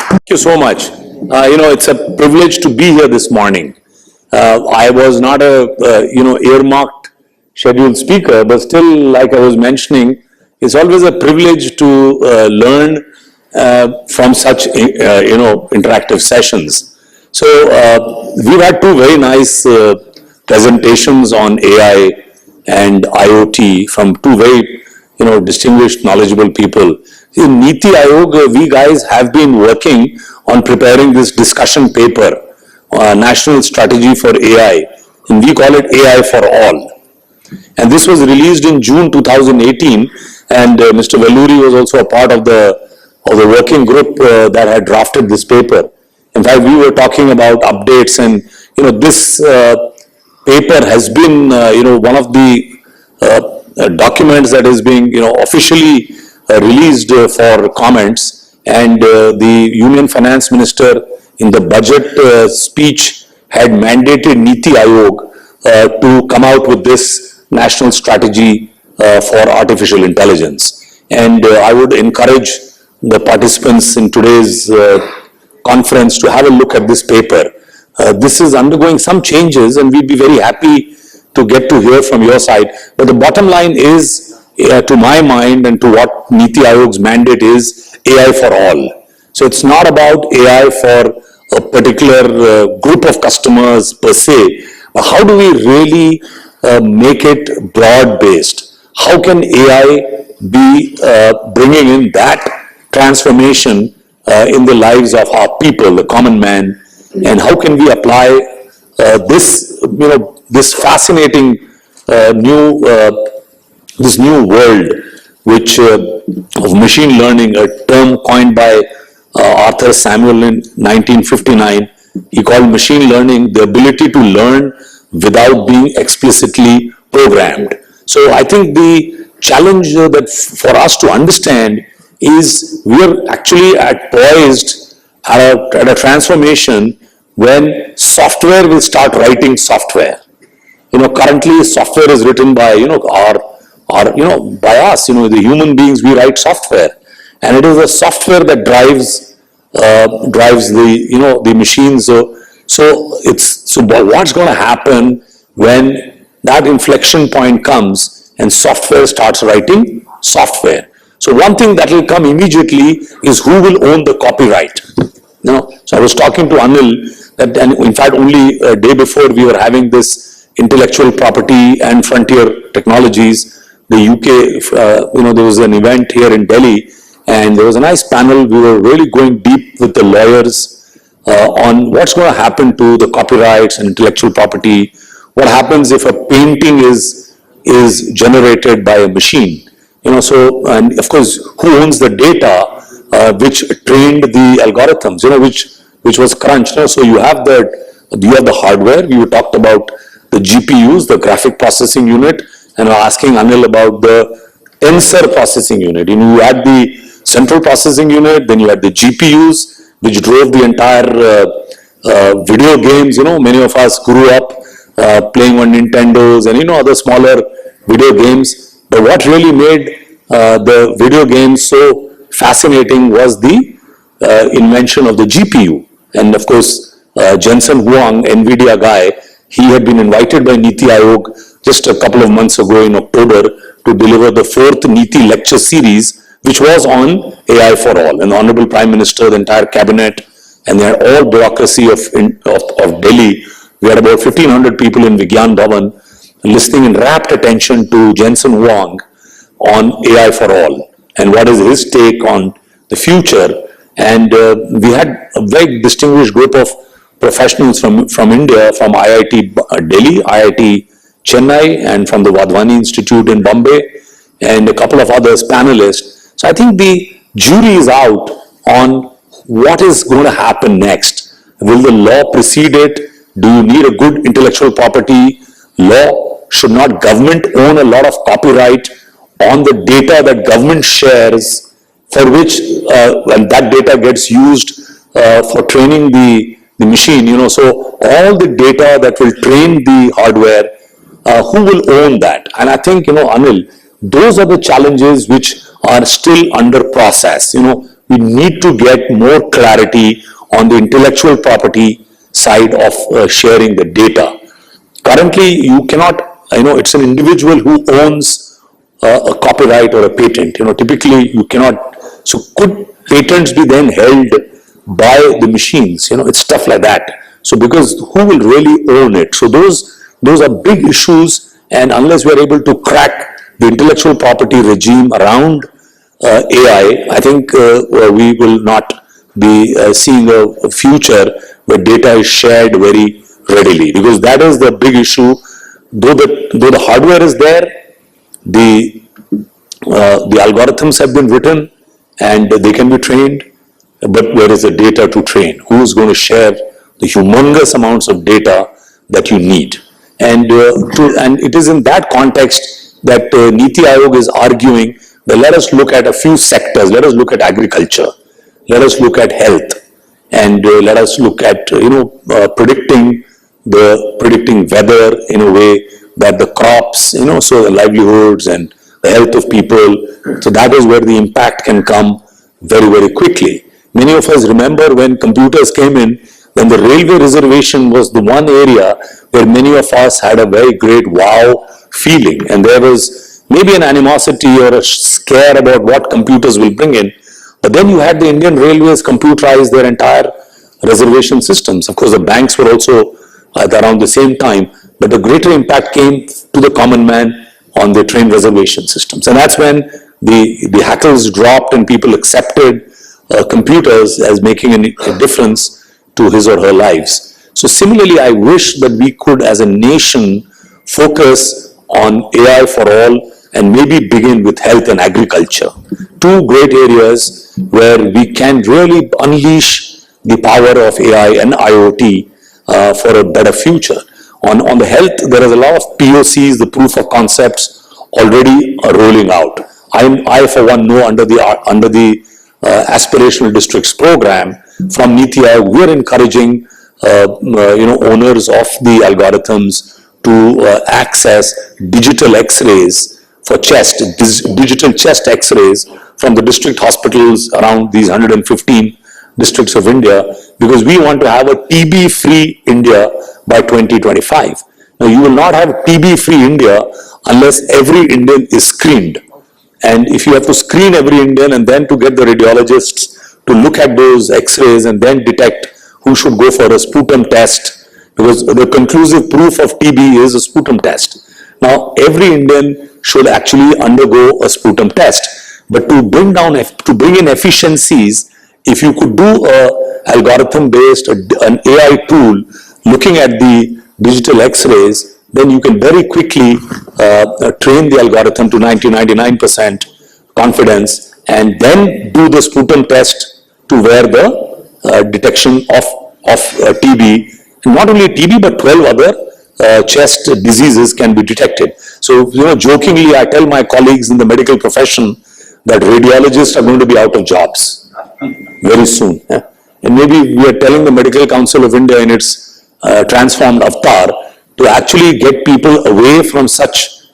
Thank you so much. It's a privilege to be here this morning. I was not a, earmarked scheduled speaker, but still, like I was mentioning, it's always a privilege to learn from such, interactive sessions. So we've had two very nice presentations on AI and IoT from two very, distinguished, knowledgeable people. In Niti Aayog, we guys have been working on preparing this discussion paper, National Strategy for AI, and we call it AI for All. And this was released in June 2018, and Mr. Velluri was also a part of the working group that had drafted this paper. In fact, we were talking about updates, and this paper has been one of the documents that is being officially released for comments, and the Union Finance Minister in the budget speech had mandated Niti Aayog to come out with this national strategy for artificial intelligence. And I would encourage the participants in today's conference to have a look at this paper. This is undergoing some changes, and we'd be very happy to get to hear from your side. But the bottom line is, to my mind and to what Niti Aayog's mandate is, AI for all. So it's not about AI for a particular group of customers per se, but how do we really make it broad-based? How can AI be bringing in that transformation in the lives of our people, the common man, and how can we apply this fascinating this new world, which of machine learning, a term coined by Arthur Samuel in 1959. He called machine learning the ability to learn without being explicitly programmed. So I think the challenge that for us to understand is we are actually poised at a transformation when software will start writing software. Currently software is written by, by us, the human beings, we write software. And it is the software that drives the machines. So what's going to happen when that inflection point comes and software starts writing software? So one thing that will come immediately is who will own the copyright. So I was talking to Anil that, and in fact only a day before we were having this intellectual property and frontier technologies, the UK, there was an event here in Delhi, and there was a nice panel. We were really going deep with the lawyers on what's going to happen to the copyrights and intellectual property. What happens if a painting is generated by a machine? And of course, who owns the data which trained the algorithms? Which was crunched. So you have the hardware. We talked about the GPUs, the graphic processing unit, and we're asking Anil about the tensor processing unit. You had the central processing unit, then you had the GPUs, which drove the entire video games. Many of us grew up playing on Nintendos and other smaller video games. But what really made the video games so fascinating was the invention of the GPU. And of course, Jensen Huang, NVIDIA guy, he had been invited by Niti Aayog just a couple of months ago in October to deliver the 4th Niti lecture series, which was on AI for all. And the Honorable Prime Minister, the entire cabinet, and the all bureaucracy of Delhi, we had about 1,500 people in Vigyan Bhavan listening in rapt attention to Jensen Huang on AI for all and what is his take on the future. And we had a very distinguished group of professionals from India, from IIT Delhi, IIT Chennai, and from the Wadhwani Institute in Bombay, and a couple of others, panelists. So I think the jury is out on what is going to happen next. Will the law precede it? Do you need a good intellectual property law? Should not government own a lot of copyright on the data that government shares, for which when that data gets used for training the machine, so all the data that will train the hardware, who will own that? And I think, Anil, those are the challenges which are still under process. We need to get more clarity on the intellectual property side of sharing the data. Currently, you cannot, it's an individual who owns a copyright or a patent. Typically you cannot. So could patents be then held by the machines? It's stuff like that. So because who will really own it? So those are big issues, and unless we are able to crack the intellectual property regime around AI, I think we will not be seeing a future where data is shared very readily, because that is the big issue. Though the hardware is there, the algorithms have been written and they can be trained, but where is the data to train? Who is going to share the humongous amounts of data that you need? And it is in that context that Niti Aayog is arguing that let us look at a few sectors. Let us look at agriculture. Let us look at health, and let us look at predicting weather in a way that the crops, so the livelihoods and the health of people. So that is where the impact can come very, very quickly. Many of us remember when computers came in, when the railway reservation was the one area where many of us had a very great wow feeling, and there was maybe an animosity or a scare about what computers will bring in. But then you had the Indian Railways computerize their entire reservation systems. Of course, the banks were also at around the same time, but the greater impact came to the common man on the train reservation systems. And that's when the hackles dropped and people accepted computers as making a difference to his or her lives. So similarly, I wish that we could as a nation focus on AI for all and maybe begin with health and agriculture. Two great areas where we can really unleash the power of AI and IoT for a better future. On the health, there is a lot of POCs, the proof of concepts already are rolling out. I for one know under the aspirational districts program from NITI Aayog, we are encouraging owners of the algorithms to access digital X-rays for chest, digital chest X-rays from the district hospitals around these 115 districts of India, because we want to have a TB-free India by 2025. Now, you will not have TB-free India unless every Indian is screened. And if you have to screen every Indian and then to get the radiologists to look at those X-rays and then detect who should go for a sputum test, because the conclusive proof of TB is a sputum test. Now, every Indian should actually undergo a sputum test. But to bring in efficiencies, if you could do a algorithm-based, an AI tool looking at the digital X-rays, then you can very quickly train the algorithm to 99% confidence and then do the sputum test to where the detection of TB, not only TB but 12 other chest diseases can be detected. So, jokingly, I tell my colleagues in the medical profession that radiologists are going to be out of jobs very soon. Yeah? And maybe we are telling the Medical Council of India in its transformed avatar to actually get people away from such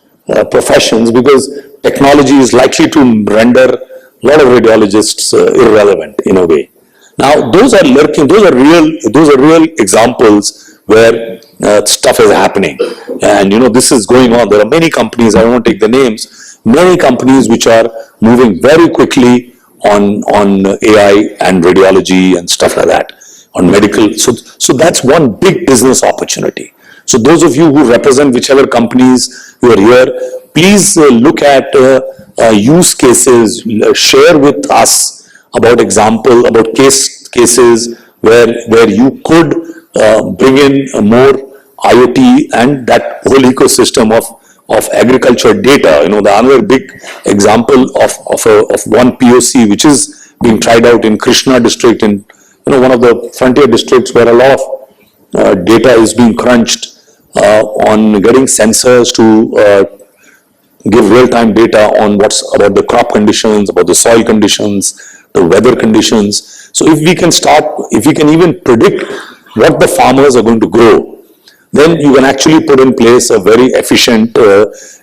professions, because technology is likely to render a lot of radiologists irrelevant in a way. Now, those are real examples where stuff is happening. And this is going on. There are many companies, I won't take the names, many companies which are moving very quickly on AI and radiology and stuff like that, on medical. So that's one big business opportunity. So those of you who represent whichever companies who are here, please look at use cases, share with us about cases where you could bring in more IoT and that whole ecosystem of agriculture data. The another big example of one POC which is being tried out in Krishna district, in one of the frontier districts where a lot of data is being crunched on getting sensors to give real-time data on what's about the crop conditions, about the soil conditions, the weather conditions. So if we can even predict what the farmers are going to grow, then you can actually put in place a very efficient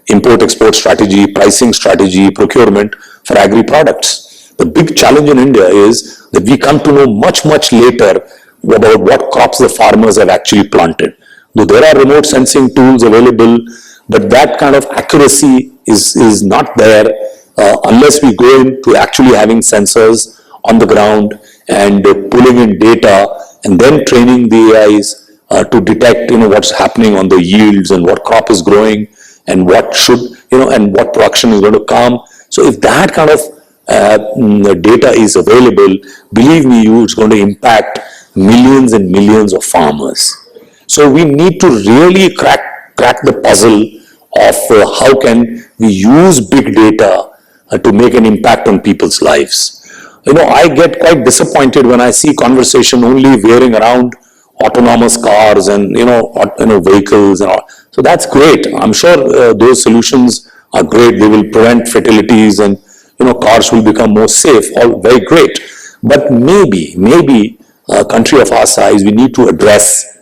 import-export strategy, pricing strategy, procurement for agri-products. The big challenge in India is that we come to know much, much later about what crops the farmers have actually planted. Though there are remote sensing tools available, but that kind of accuracy is not there unless we go into actually having sensors on the ground and pulling in data and then training the AIs to detect what's happening on the yields and what crop is growing and what should and what production is going to come. So if that kind of data is available, believe me, it's going to impact millions and millions of farmers. So we need to really crack the puzzle of how can we use big data to make an impact on people's lives. I get quite disappointed when I see conversation only veering around autonomous cars and vehicles and all. So that's great. I'm sure those solutions are great. They will prevent fatalities and cars will become more safe. All very great. But maybe a country of our size, we need to address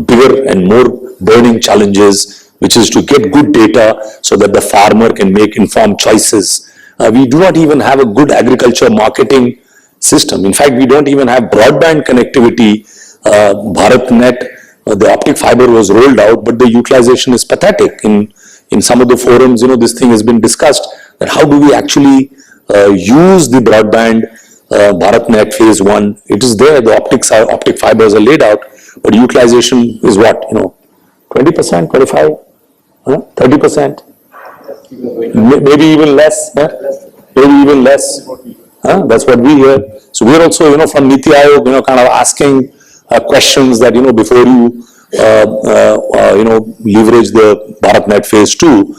bigger and more burning challenges which is to get good data so that the farmer can make informed choices. We do not even have a good agriculture marketing system. In fact, we don't even have broadband connectivity. BharatNet, the optic fiber was rolled out, but the utilization is pathetic. In some of the forums, this thing has been discussed, that how do we actually use the broadband BharatNet phase 1. It is there, the optic fibers are laid out, but utilization is what, 20%, 25, 30%, maybe even less, maybe even less. That's what we hear. So we're also, from Niti Aayog, kind of asking questions that, before you, leverage the BharatNet phase 2,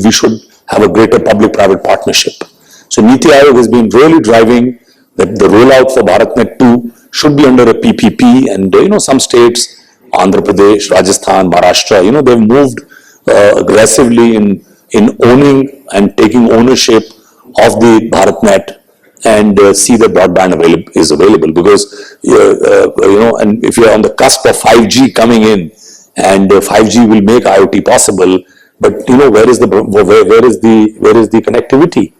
we should have a greater public-private partnership. So Niti Aayog has been really driving that the rollout for BharatNet 2 should be under a PPP, and some states, Andhra Pradesh, Rajasthan, Maharashtra, they've moved aggressively in owning and taking ownership of the BharatNet and see that broadband is available, because and if you're on the cusp of 5G coming in, and 5G will make IoT possible, but where is the connectivity?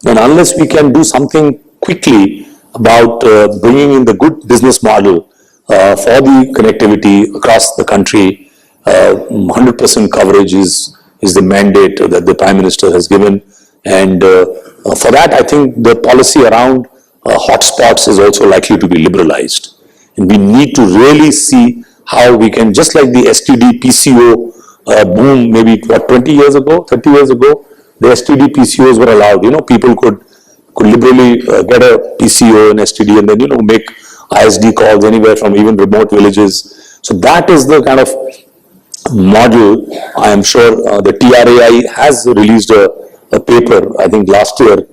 And unless we can do something quickly about bringing in the good business model for the connectivity across the country, 100% coverage is the mandate that the Prime Minister has given. And for that, I think the policy around hotspots is also likely to be liberalized. And we need to really see how we can, just like the STD PCO boom, maybe 20 years ago, 30 years ago, the STD PCOs were allowed. People could liberally get a PCO and STD, and then make ISD calls anywhere from even remote villages. So that is the kind of model. I am sure the TRAI has released a paper. I think last year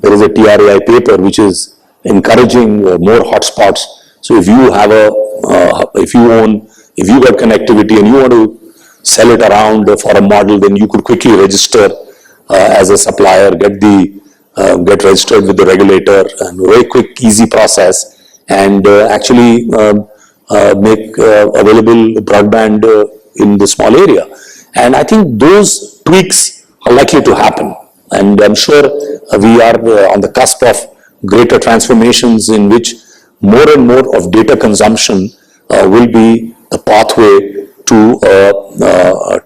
there is a TRAI paper which is encouraging more hotspots. So if you have if you got connectivity and you want to sell it around for a model, then you could quickly register as a supplier, get registered with the regulator, and very quick, easy process, and actually make available broadband in the small area. And I think those tweaks are likely to happen, and I'm sure we are on the cusp of greater transformations in which more and more of data consumption will be the pathway to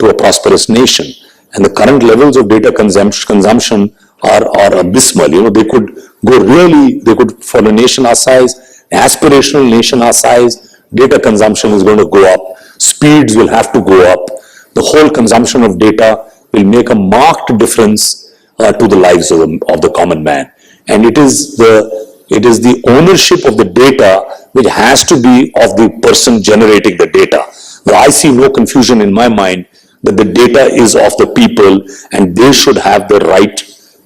a prosperous nation. And the current levels of data consumption are abysmal. They could for a nation our size, aspirational nation our size, data consumption is going to go up, speeds will have to go up, the whole consumption of data will make a marked difference to the lives of the common man. And it is the ownership of the data which has to be of the person generating the data. Now, I see no confusion in my mind that the data is of the people, and they should have the right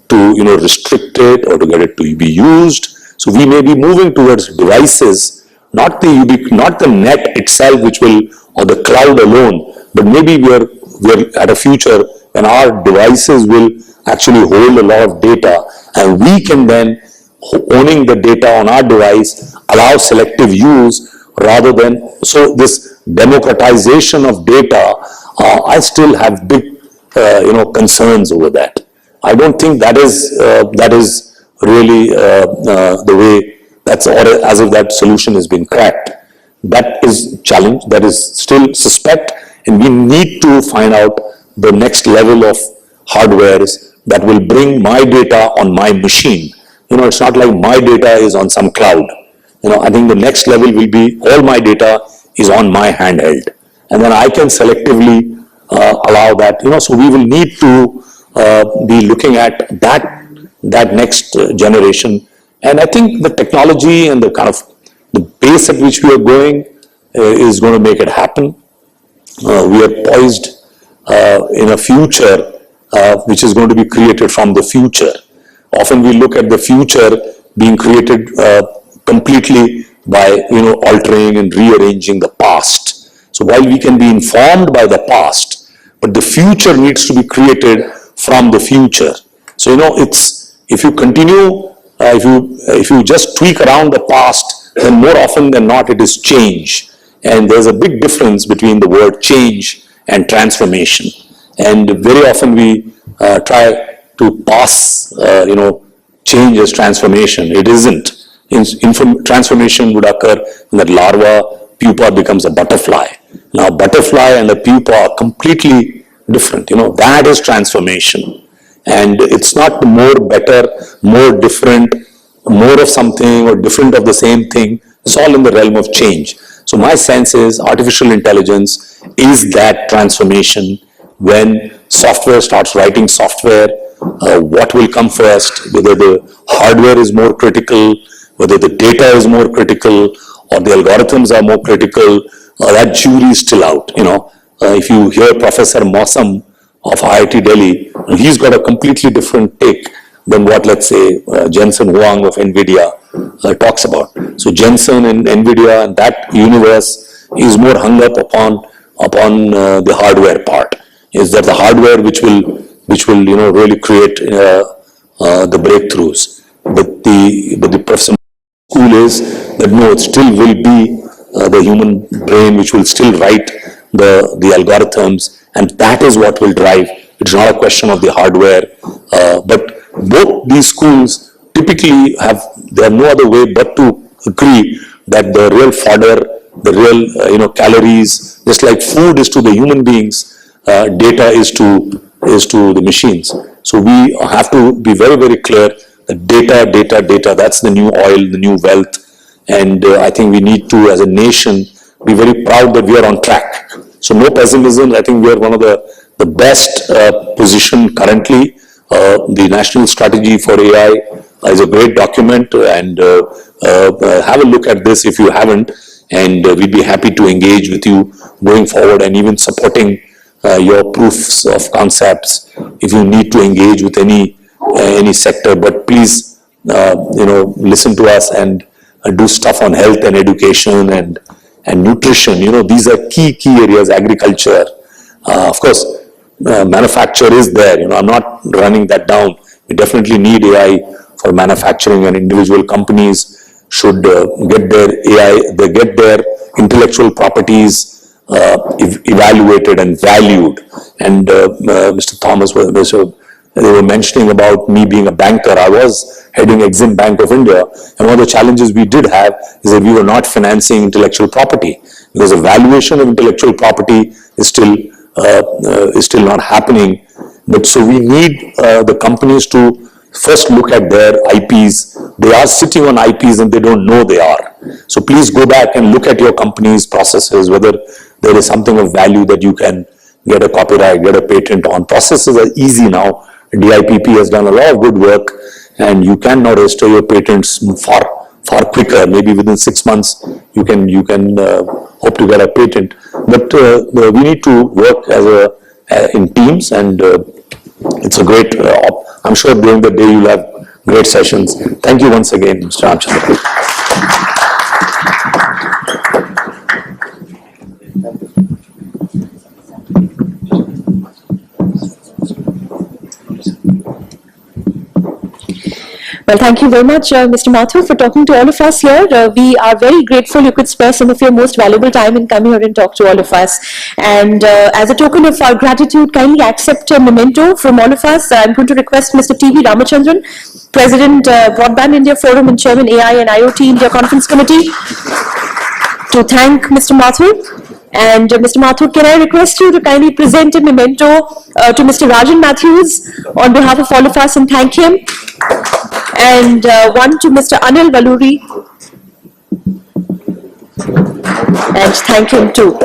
to restrict it or to get it to be used. So we may be moving towards devices, not the net itself, which will, or the cloud alone, but maybe we're at a future when our devices will actually hold a lot of data, and we can then, owning the data on our device, allow selective use rather than, so this democratization of data, I still have big, concerns over that. I don't think that is really the way, or as if that solution has been cracked. That is challenge, that is still suspect, and we need to find out the next level of hardwares that will bring my data on my machine. It's not like my data is on some cloud. I think the next level will be all my data is on my handheld, and then I can selectively allow that. So we will need to be looking at that next generation, and I think the technology and the kind of the pace at which we are going is going to make it happen. We are poised in a future which is going to be created from the future. Often we look at the future being created completely by altering and rearranging the past. So while we can be informed by the past, but the future needs to be created from the future. So it's, if you continue, if you just tweak around the past, then more often than not it is change. And there's a big difference between the word change and transformation. And very often we try to pass, change as transformation. It isn't. Transformation would occur when the larva pupa becomes a butterfly. Now, butterfly and a pupa are completely different. That is transformation. And it's not more better, more different, more of something or different of the same thing. It's all in the realm of change. So my sense is artificial intelligence is that transformation. When software starts writing software, what will come first, whether the hardware is more critical, whether the data is more critical, or the algorithms are more critical, that jury is still out. If you hear Professor Mausam of IIT Delhi, he's got a completely different take than what, let's say, Jensen Huang of NVIDIA talks about. So Jensen and NVIDIA and that universe is more hung up upon the hardware part. Is that the hardware which will really create the breakthroughs. But the Professor school is that no, it still will be the human brain which will still write the algorithms, and that is what will drive. It's not a question of the hardware, but both these schools typically have no other way but to agree that the real fodder, the real calories, just like food is to the human beings, data is to the machines. So we have to be very, very clear that data, that's the new oil, the new wealth. And I think we need to, as a nation, be very proud that we are on track. So no pessimism. I think we are one of the best position currently. The National Strategy for AI is a great document, and have a look at this if you haven't, and we'd be happy to engage with you going forward and even supporting your proofs of concepts if you need to engage with any sector. But please, listen to us and do stuff on health and education and nutrition. These are key areas. Agriculture, of course, manufacture is there. I'm not running that down. We definitely need AI for manufacturing, and individual companies should get their AI, they get their intellectual properties evaluated and valued. And Mr. Thomas, they were mentioning about me being a banker. I was heading Exim Bank of India, and one of the challenges we did have is that we were not financing intellectual property, because the valuation of intellectual property is still not happening. But so we need the companies to first look at their IPs. They are sitting on IPs and they don't know they are. So please go back and look at your company's processes, whether there is something of value that you can get a copyright, get a patent on. Processes are easy now. DIPP has done a lot of good work, and you can now register your patents far quicker. Maybe within 6 months you can hope to get a patent. But we need to work in teams, and it's a great. I'm sure during the day you'll have great sessions. Thank you once again, Mr. Ramchandran. Well, thank you very much, Mr. Mathur, for talking to all of us here. We are very grateful you could spare some of your most valuable time in coming here and talk to all of us. And as a token of our gratitude, kindly accept a memento from all of us. I'm going to request Mr. T.V. Ramachandran, President, Broadband India Forum and Chairman AI and IoT India Conference Committee, to thank Mr. Mathur. And Mr. Mathur, can I request you to kindly present a memento to Mr. Rajan Matthews on behalf of all of us and thank him. And one to Mr. Anil Valuri, and thank him too.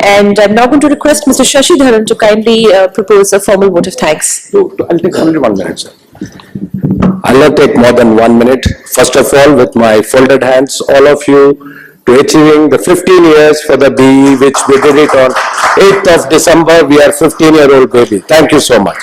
And I'm now going to request Mr. Shashidharan to kindly propose a formal vote of thanks. I'll take only 1 minute, sir. I'll not take more than 1 minute. First of all, with my folded hands, all of you, to achieving the 15 years for the BE, which we did it on 8th of December. We are 15-year-old baby. Thank you so much.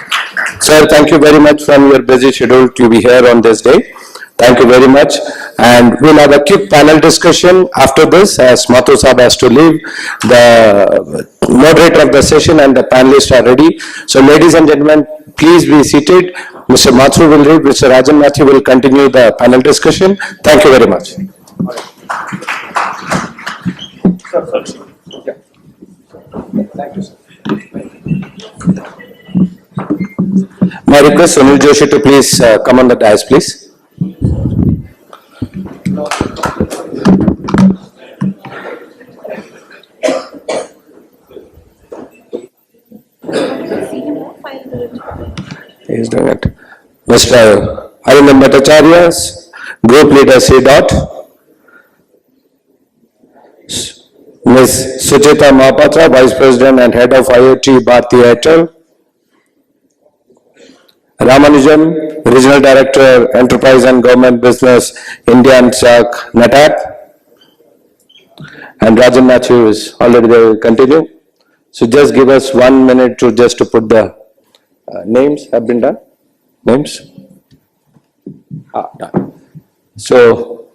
Sir, thank you very much from your busy schedule to be here on this day. Thank you very much. And we'll have a quick panel discussion after this, as Mathur Saab has to leave. The moderator of the session and the panelists are ready. So ladies and gentlemen, please be seated. Mr. Mathur will read, Mr. Rajan Matthew will continue the panel discussion. Thank you very much. My request, Sunil Joshi, to please come on the dais, please. He is doing it. Mr. Arindam Bhattacharya, Group Leader C. Dot. Ms. Suchita Mahapatra, Vice President and Head of IoT, Bharti Airtel. Ramanujan, Regional Director, Enterprise and Government Business, India and SAC, NATAP. And Rajan Matthew is already there, will continue. So just give us 1 minute to just to put the names have been done. Names? Done. So,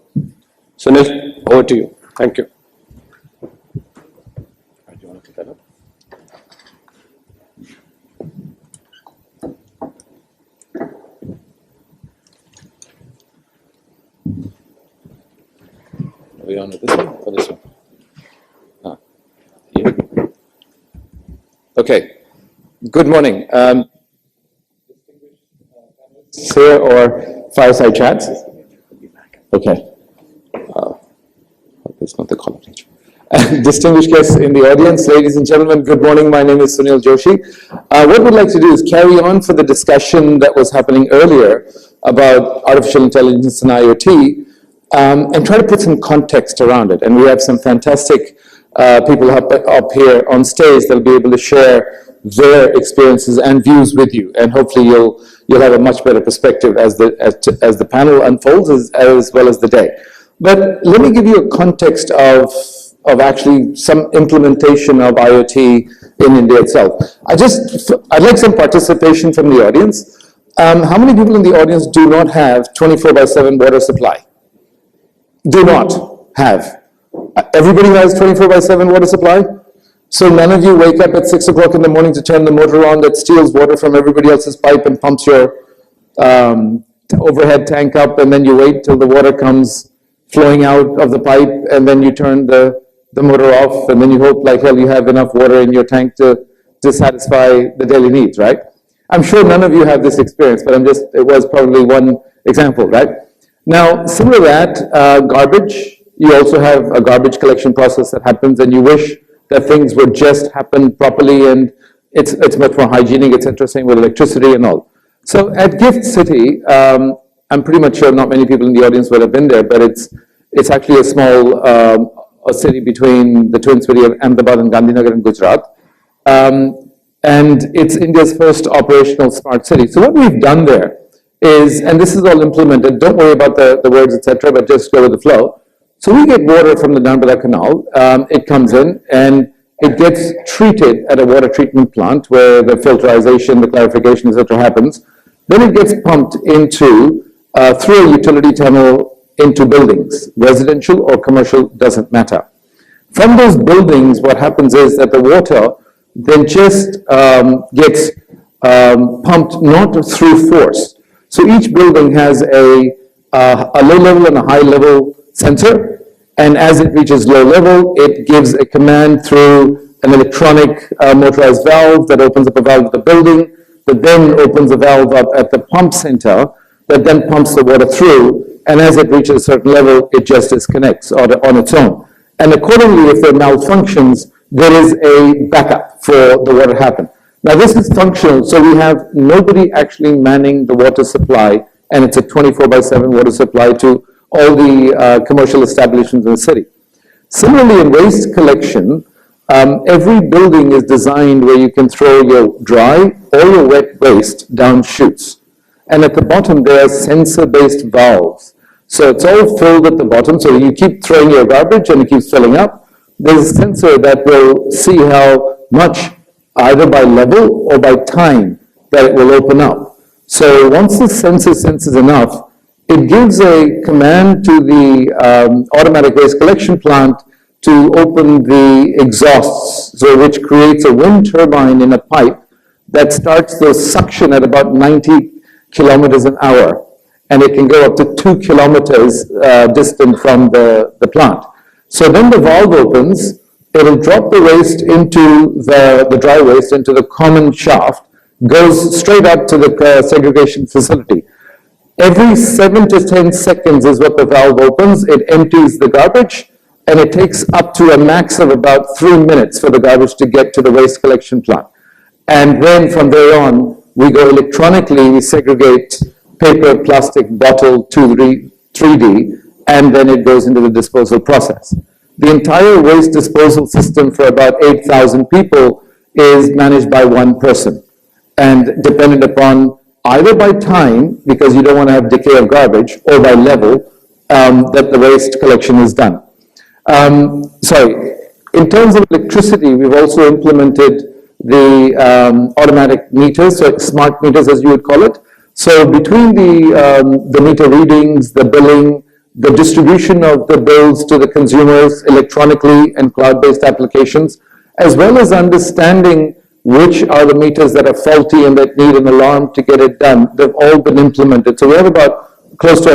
Sunil, over to you. Thank you. Are we on with this one or this one? Yeah. Okay. Good morning. Here or fireside chats? Okay. That's not the column. Distinguished guests in the audience, ladies and gentlemen, good morning. My name is Sunil Joshi. What we'd like to do is carry on for the discussion that was happening earlier about artificial intelligence and IoT, and try to put some context around it. And we have some fantastic people up here on stage that'll be able to share their experiences and views with you. And hopefully you'll have a much better perspective as the panel unfolds as well as the day. But let me give you a context of actually some implementation of IoT in India itself. I'd like some participation from the audience. How many people in the audience do not have 24/7 water supply? Do not have. Everybody has 24/7 water supply? So none of you wake up at 6 o'clock in the morning to turn the motor on that steals water from everybody else's pipe and pumps your overhead tank up, and then you wait till the water comes flowing out of the pipe, and then you turn the motor off, and then you hope like hell you have enough water in your tank to satisfy the daily needs, right? I'm sure none of you have this experience, but it was probably one example, right? Now, similar to that, garbage, you also have a garbage collection process that happens, and you wish that things would just happen properly, and it's much more hygienic, etc. Same with electricity and all. So at Gift City, I'm pretty much sure not many people in the audience would have been there, but it's actually a small a city between the twin city of Ahmedabad and Gandhinagar in Gujarat. And it's India's first operational smart city. So what we've done there is, and this is all implemented, don't worry about the words, etc., but just go with the flow. So we get water from the Narmada Canal, it comes in and it gets treated at a water treatment plant where the filterization, the clarification, etc. happens. Then it gets pumped into, through a utility tunnel into buildings, residential or commercial, doesn't matter. From those buildings, what happens is that the water then just gets pumped not through force. So each building has a low level and a high level sensor, and as it reaches low level, it gives a command through an electronic motorized valve that opens up a valve at the building, that then opens a valve up at the pump center, that then pumps the water through, and as it reaches a certain level, it just disconnects on its own. And accordingly, if there are malfunctions, there is a backup for the water to happen. Now this is functional, so we have nobody actually manning the water supply, and it's a 24/7 water supply to all the commercial establishments in the city. Similarly, in waste collection, every building is designed where you can throw your dry or your wet waste down chutes. And at the bottom, there are sensor-based valves. So it's all filled at the bottom, so you keep throwing your garbage and it keeps filling up. There's a sensor that will see how much, either by level or by time, that it will open up. So once the sensor senses enough, it gives a command to the automatic waste collection plant to open the exhausts, so which creates a wind turbine in a pipe that starts the suction at about 90 kilometers an hour, and it can go up to 2 kilometers distant from the plant. So then the valve opens, it'll drop the waste into the dry waste into the common shaft, goes straight up to the segregation facility. Every 7 to 10 seconds is what the valve opens, it empties the garbage, and it takes up to a max of about 3 minutes for the garbage to get to the waste collection plant. And then from there on, we go electronically, we segregate paper, plastic, bottle, 3D, and then it goes into the disposal process. The entire waste disposal system for about 8,000 people is managed by one person, and dependent upon either by time, because you don't want to have decay of garbage, or by level, that the waste collection is done. In terms of electricity, we've also implemented the automatic meters, so smart meters as you would call it. So between the meter readings, the billing, the distribution of the bills to the consumers electronically and cloud-based applications, as well as understanding which are the meters that are faulty and that need an alarm to get it done, they've all been implemented. So we have about close to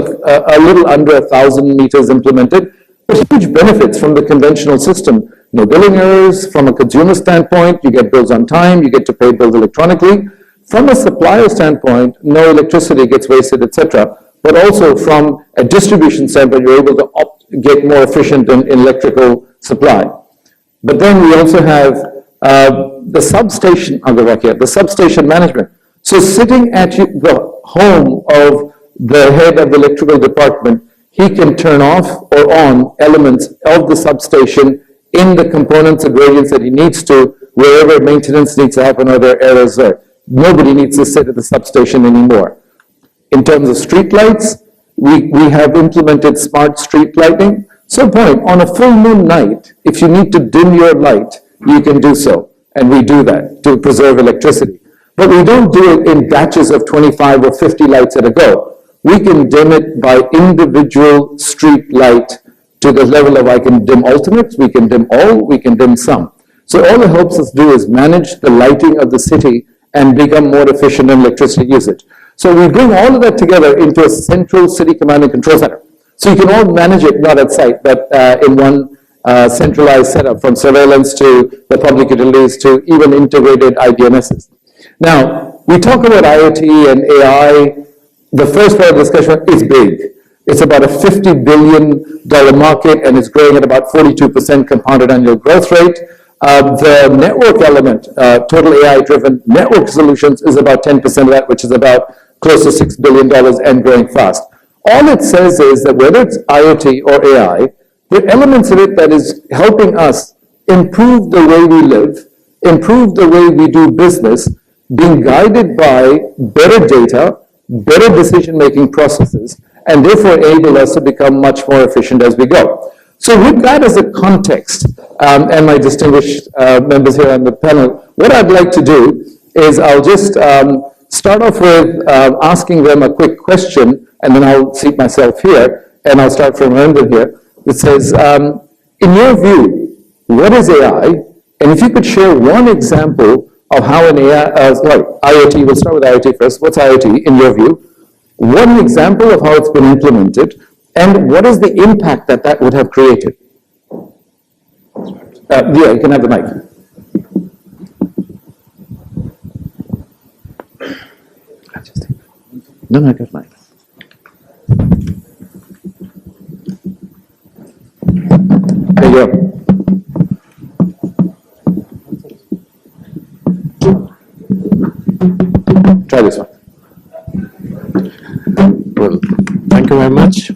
a little under 1,000 meters implemented, but huge benefits from the conventional system. No billing errors from a consumer standpoint, you get bills on time, you get to pay bills electronically. From a supplier standpoint, no electricity gets wasted, etc. But also from a distribution standpoint, you're able to get more efficient in electrical supply. But then we also have the substation, the substation management. So sitting at the home of the head of the electrical department, he can turn off or on elements of the substation in the components and gradients that he needs to, wherever maintenance needs to happen or there are errors there. Nobody needs to sit at the substation anymore. In terms of street lights, we have implemented smart street lighting. So point, on a full moon night, if you need to dim your light, you can do so. And we do that to preserve electricity. But we don't do it in batches of 25 or 50 lights at a go. We can dim it by individual street light to the level of I can dim alternates, we can dim all, we can dim some. So all it helps us do is manage the lighting of the city and become more efficient in electricity usage. So we bring all of that together into a central city command and control center. So you can all manage it, not at site, but in one centralized setup, from surveillance to the public utilities to even integrated IBMSs. Now, we talk about IoT and AI. The first part of the discussion is big. It's about a $50 billion market, and it's growing at about 42% compounded annual growth rate. The network element, total AI-driven network solutions, is about 10% of that, which is about close to $6 billion and growing fast. All it says is that whether it's IoT or AI, there are elements of it that is helping us improve the way we live, improve the way we do business, being guided by better data, better decision-making processes, and therefore enable us to become much more efficient as we go. So with that as a context, and my distinguished members here on the panel, what I'd like to do is I'll just start off with asking them a quick question, and then I'll seat myself here, and I'll start from Arindam here. It says, in your view, what is AI? And if you could share one example of how an AI, IoT, we'll start with IoT first. What's IoT in your view? One example of how it's been implemented, and what is the impact that that would have created? Yeah, you can have the mic. No, I got mine. There you go. Try this one. Well, thank you very much.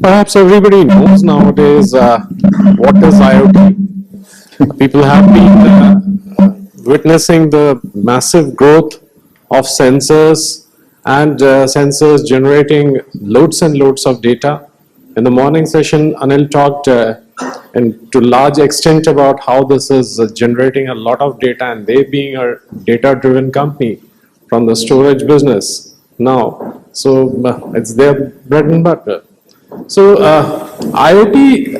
Perhaps everybody knows nowadays what is IoT. People have been witnessing the massive growth of sensors and sensors generating loads and loads of data. In the morning session, Anil talked and to large extent about how this is generating a lot of data, and they being a data-driven company from the storage business now. So it's their bread and butter. So IoT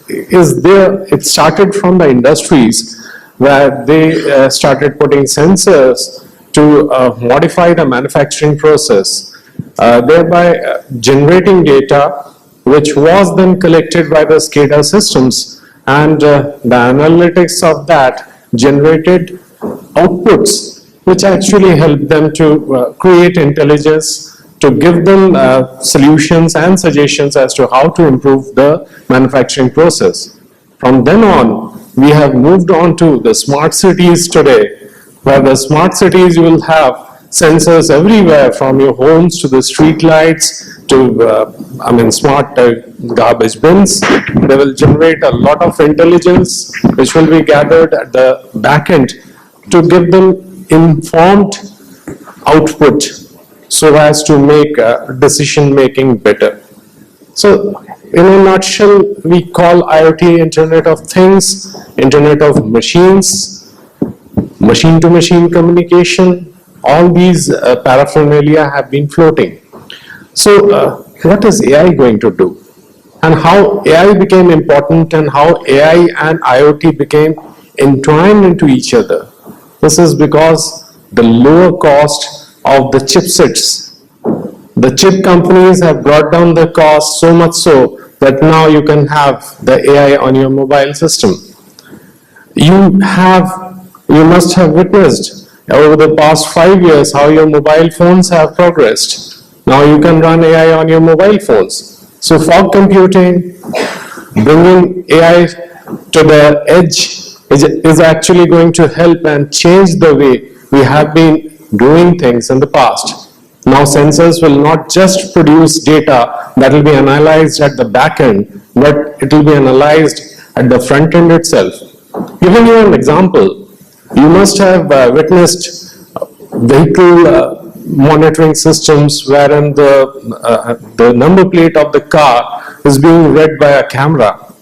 is there, it started from the industries where they started putting sensors to modify the manufacturing process, thereby generating data which was then collected by the SCADA systems, and the analytics of that generated outputs which actually help them to create intelligence, to give them solutions and suggestions as to how to improve the manufacturing process. From then on, we have moved on to the smart cities today, where the smart cities you will have sensors everywhere, from your homes to the street lights to smart garbage bins. They will generate a lot of intelligence which will be gathered at the back end to give them informed output so as to make decision making better. So, in a nutshell, we call IoT Internet of Things, Internet of Machines, machine-to-machine communication. All these paraphernalia have been floating. So, what is AI going to do? And how AI became important, and how AI and IoT became entwined into each other. This is because the lower cost of the chipsets. The chip companies have brought down the cost so much so that now you can have the AI on your mobile system. You must have witnessed over the past 5 years how your mobile phones have progressed. Now you can run AI on your mobile phones. So fog computing, bringing AI to the edge is actually going to help and change the way we have been doing things in the past. Now sensors will not just produce data that will be analyzed at the back end, but it will be analyzed at the front end itself. Giving you an example, you must have witnessed vehicle monitoring systems wherein the number plate of the car is being read by a camera,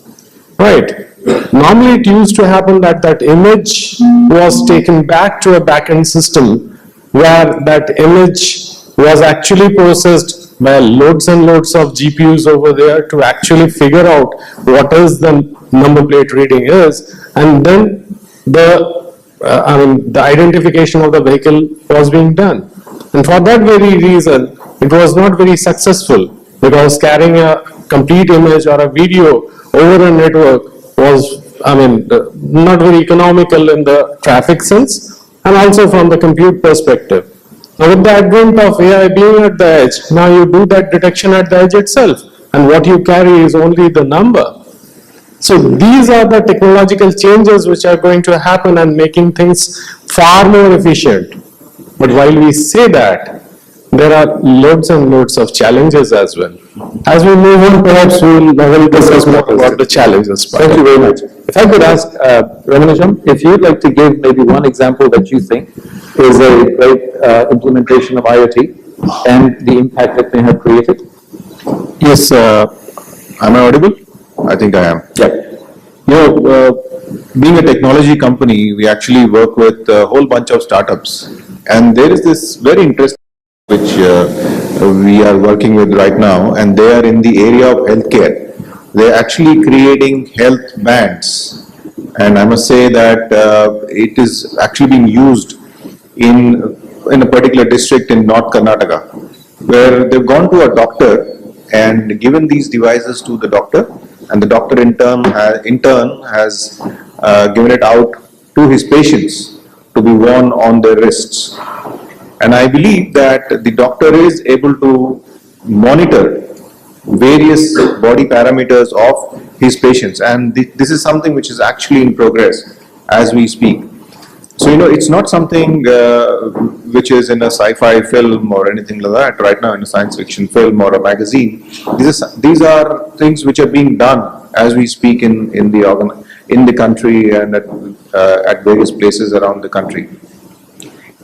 right? Normally it used to happen that that image was taken back to a back-end system where that image was actually processed by loads and loads of GPUs over there to actually figure out what is the number plate reading is, and then the identification of the vehicle was being done. And for that very reason, it was not very successful, because carrying a complete image or a video over a network was, not very economical in the traffic sense, and also from the compute perspective. Now with the advent of AI being at the edge, now you do that detection at the edge itself, and what you carry is only the number. So these are the technological changes which are going to happen and making things far more efficient. But while we say that, there are loads and loads of challenges as well. As we move on, perhaps we will discuss more about the challenges. Thank you very much. If I could ask Ramanujam, if you'd like to give maybe one example that you think is a great implementation of IoT and the impact it may have created. Yes, am I audible? I think I am. Yeah. Being a technology company, we actually work with a whole bunch of startups. And there is this very interesting which we are working with right now, and they are in the area of healthcare. They're actually creating health bands. And I must say that it is actually being used in a particular district in North Karnataka, where they've gone to a doctor and given these devices to the doctor, and the doctor in turn has given it out to his patients to be worn on their wrists. And I believe that the doctor is able to monitor various body parameters of his patients, and this is something which is actually in progress as we speak. So, it's not something which is in a sci-fi film or anything like that right now, in a science fiction film or a magazine. These are things which are being done as we speak in the country and at various places around the country.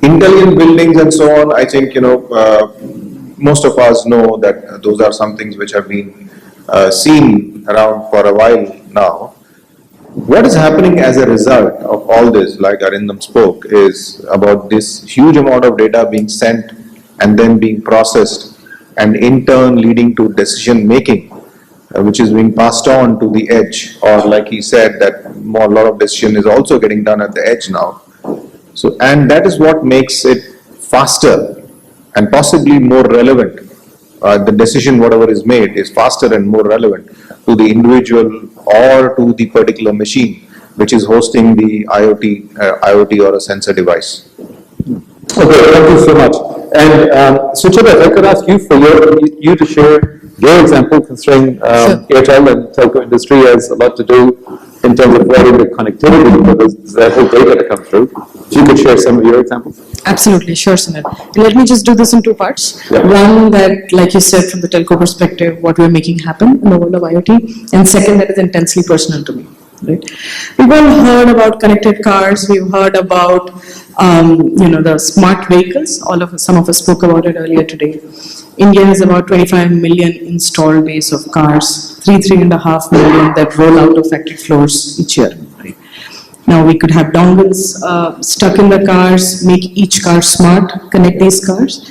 Intelligent buildings and so on, I think, most of us know that those are some things which have been seen around for a while now. What is happening as a result of all this, like Arindam spoke, is about this huge amount of data being sent and then being processed, and in turn leading to decision making, which is being passed on to the edge, or like he said, that a lot of decision is also getting done at the edge now. So, and that is what makes it faster and possibly more relevant the decision, whatever is made, is faster and more relevant to the individual or to the particular machine which is hosting the IoT or a sensor device. Okay, thank you so much. And Suchita, if I could ask you for you to share your example, considering Airtel and telco industry has a lot to do in terms of providing the connectivity for that whole data to come through. If you could share some of your examples. Absolutely, sure, Sunil. Let me just do this in two parts. Yeah. One that, like you said, from the telco perspective, what we're making happen in the world of IoT, and second, that is intensely personal to me. Right? We've all heard about connected cars. We've heard about, the smart vehicles. Some of us spoke about it earlier today. India has about 25 million installed base of cars, 3.5 million that roll out of factory floors each year. Right? Now we could have dongles stuck in the cars, make each car smart, connect these cars.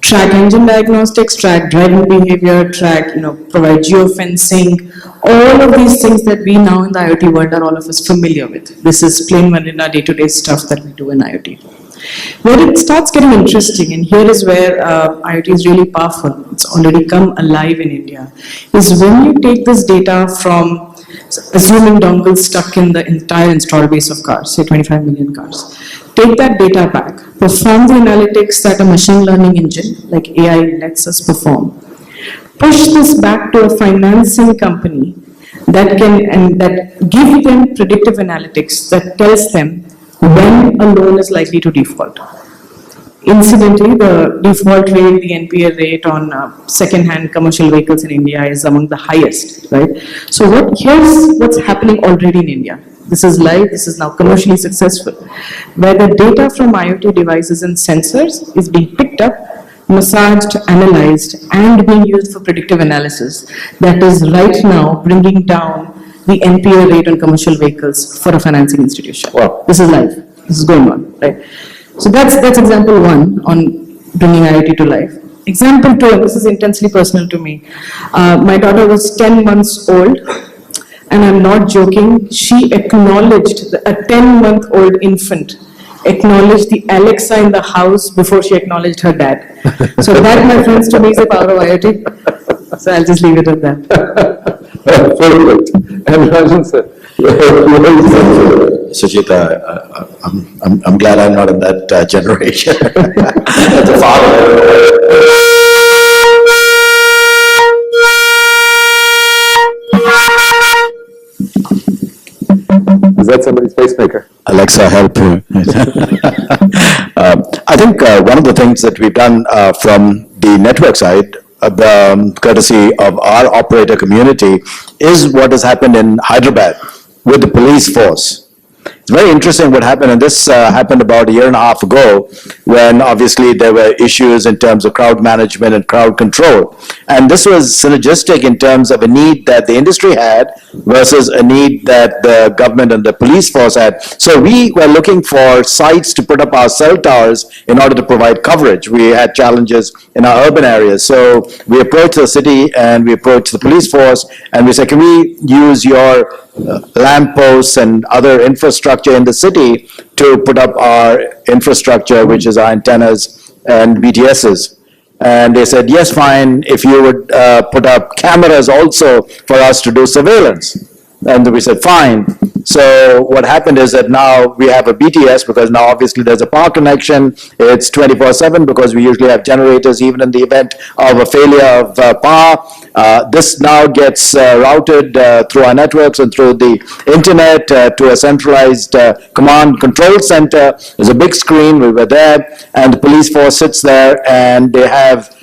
Track engine diagnostics, track driving behavior, provide geofencing. All of these things that we now in the IoT world are all of us familiar with. This is plain vanilla day-to-day stuff that we do in IoT. Where it starts getting interesting, and here is where IoT is really powerful, it's already come alive in India, is when you take this data from, assuming dongles stuck in the entire installed base of cars, say 25 million cars, take that data back, perform the analytics that a machine learning engine like AI lets us perform, push this back to a financing company that give them predictive analytics that tells them when a loan is likely to default. Incidentally, the default rate, the NPA rate on second-hand commercial vehicles in India is among the highest, right? So here's what's happening already in India. This is live, this is now commercially successful, where the data from IoT devices and sensors is being picked up, massaged, analyzed, and being used for predictive analysis. That is right now bringing down the NPA rate on commercial vehicles for a financing institution. Wow. This is live. This is going on, right? So that's example one on bringing IoT to life. Example two, and this is intensely personal to me. My daughter was 10 months old, and I'm not joking, she acknowledged, a 10-month-old infant acknowledged the Alexa in the house before she acknowledged her dad. So that, my friends, to me is the power of IoT. So I'll just leave it at that. Perfect. And Rajan sir, Suchita, I'm glad I'm not in that generation. As a father. Is that somebody's pacemaker? Alexa, help you. I think one of the things that we've done from the network side, courtesy of our operator community, is what has happened in Hyderabad with the police force. It's very interesting what happened, and this happened about a year and a half ago, when obviously there were issues in terms of crowd management and crowd control. And this was synergistic in terms of a need that the industry had versus a need that the government and the police force had. So we were looking for sites to put up our cell towers in order to provide coverage. We had challenges in our urban areas. So we approached the city and we approached the police force and we said, can we use your lampposts and other infrastructure in the city to put up our infrastructure, which is our antennas and BTSs. And they said, yes, fine, if you would put up cameras also for us to do surveillance. And we said, fine. So what happened is that now we have a BTS, because now obviously there's a power connection. It's 24/7 because we usually have generators even in the event of a failure of power. This now gets routed through our networks and through the internet to a centralized command control center. There's a big screen, we were there, and the police force sits there and they have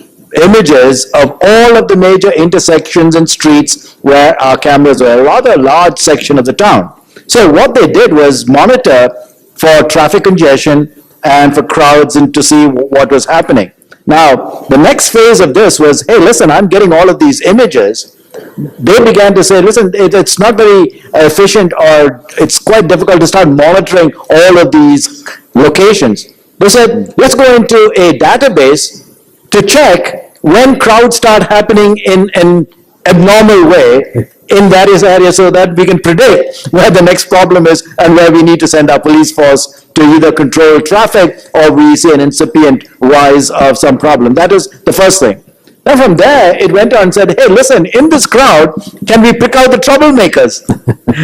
images of all of the major intersections and streets where our cameras were, a rather large section of the town. So what they did was monitor for traffic congestion and for crowds and to see what was happening. Now, the next phase of this was, hey, listen, I'm getting all of these images. They began to say, listen, it's not very efficient, or it's quite difficult to start monitoring all of these locations. They said, let's go into a database to check when crowds start happening in an abnormal way in various areas so that we can predict where the next problem is and where we need to send our police force to either control traffic or we see an incipient rise of some problem. That is the first thing. Then from there, it went on and said, hey, listen, in this crowd, can we pick out the troublemakers?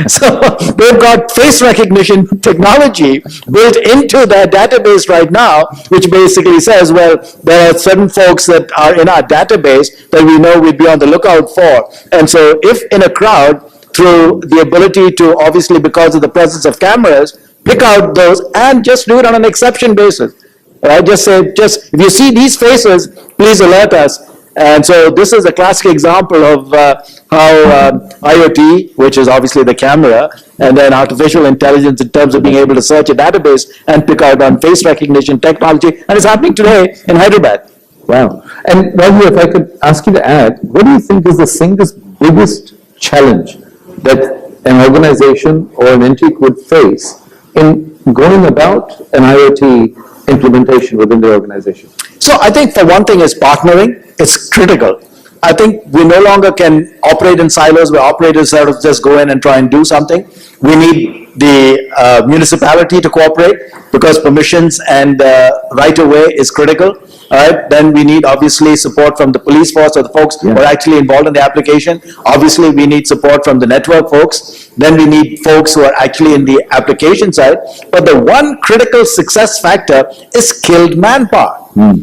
So they've got face recognition technology built into their database right now, which basically says, well, there are certain folks that are in our database that we know we'd be on the lookout for. And so if in a crowd, through the ability to, obviously because of the presence of cameras, pick out those and just do it on an exception basis. Right? Just say, if you see these faces, please alert us. And so this is a classic example of how IoT, which is obviously the camera, and then artificial intelligence in terms of being able to search a database and pick out on face recognition technology, and it's happening today in Hyderabad. Wow. And Raghu, if I could ask you to add, what do you think is the single biggest challenge that an organization or an entity could face in going about an IoT implementation within the organization? So I think for one thing is partnering. It's critical. I think we no longer can operate in silos where operators sort of just go in and try and do something. We need the municipality to cooperate because permissions and right of way is critical. All right, then we need obviously support from the police force or the folks who are actually involved in the application. Obviously, we need support from the network folks. Then we need folks who are actually in the application side. But the one critical success factor is skilled manpower.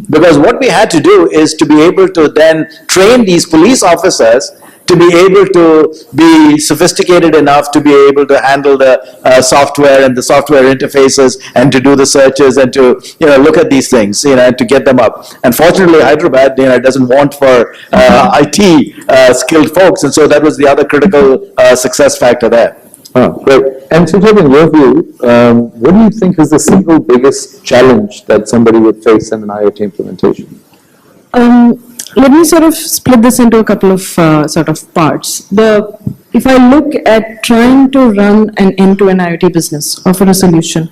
Because what we had to do is to be able to then train these police officers to be able to be sophisticated enough to be able to handle the software and the software interfaces and to do the searches and to, look at these things, and to get them up. And fortunately, Hyderabad, doesn't want for IT skilled folks. And so that was the other critical success factor there. Oh, great. And Sujat, in your view, what do you think is the single biggest challenge that somebody would face in an IoT implementation? Let me sort of split this into a couple of sort of parts. If I look at trying to run an end-to-end IoT business, offer a solution,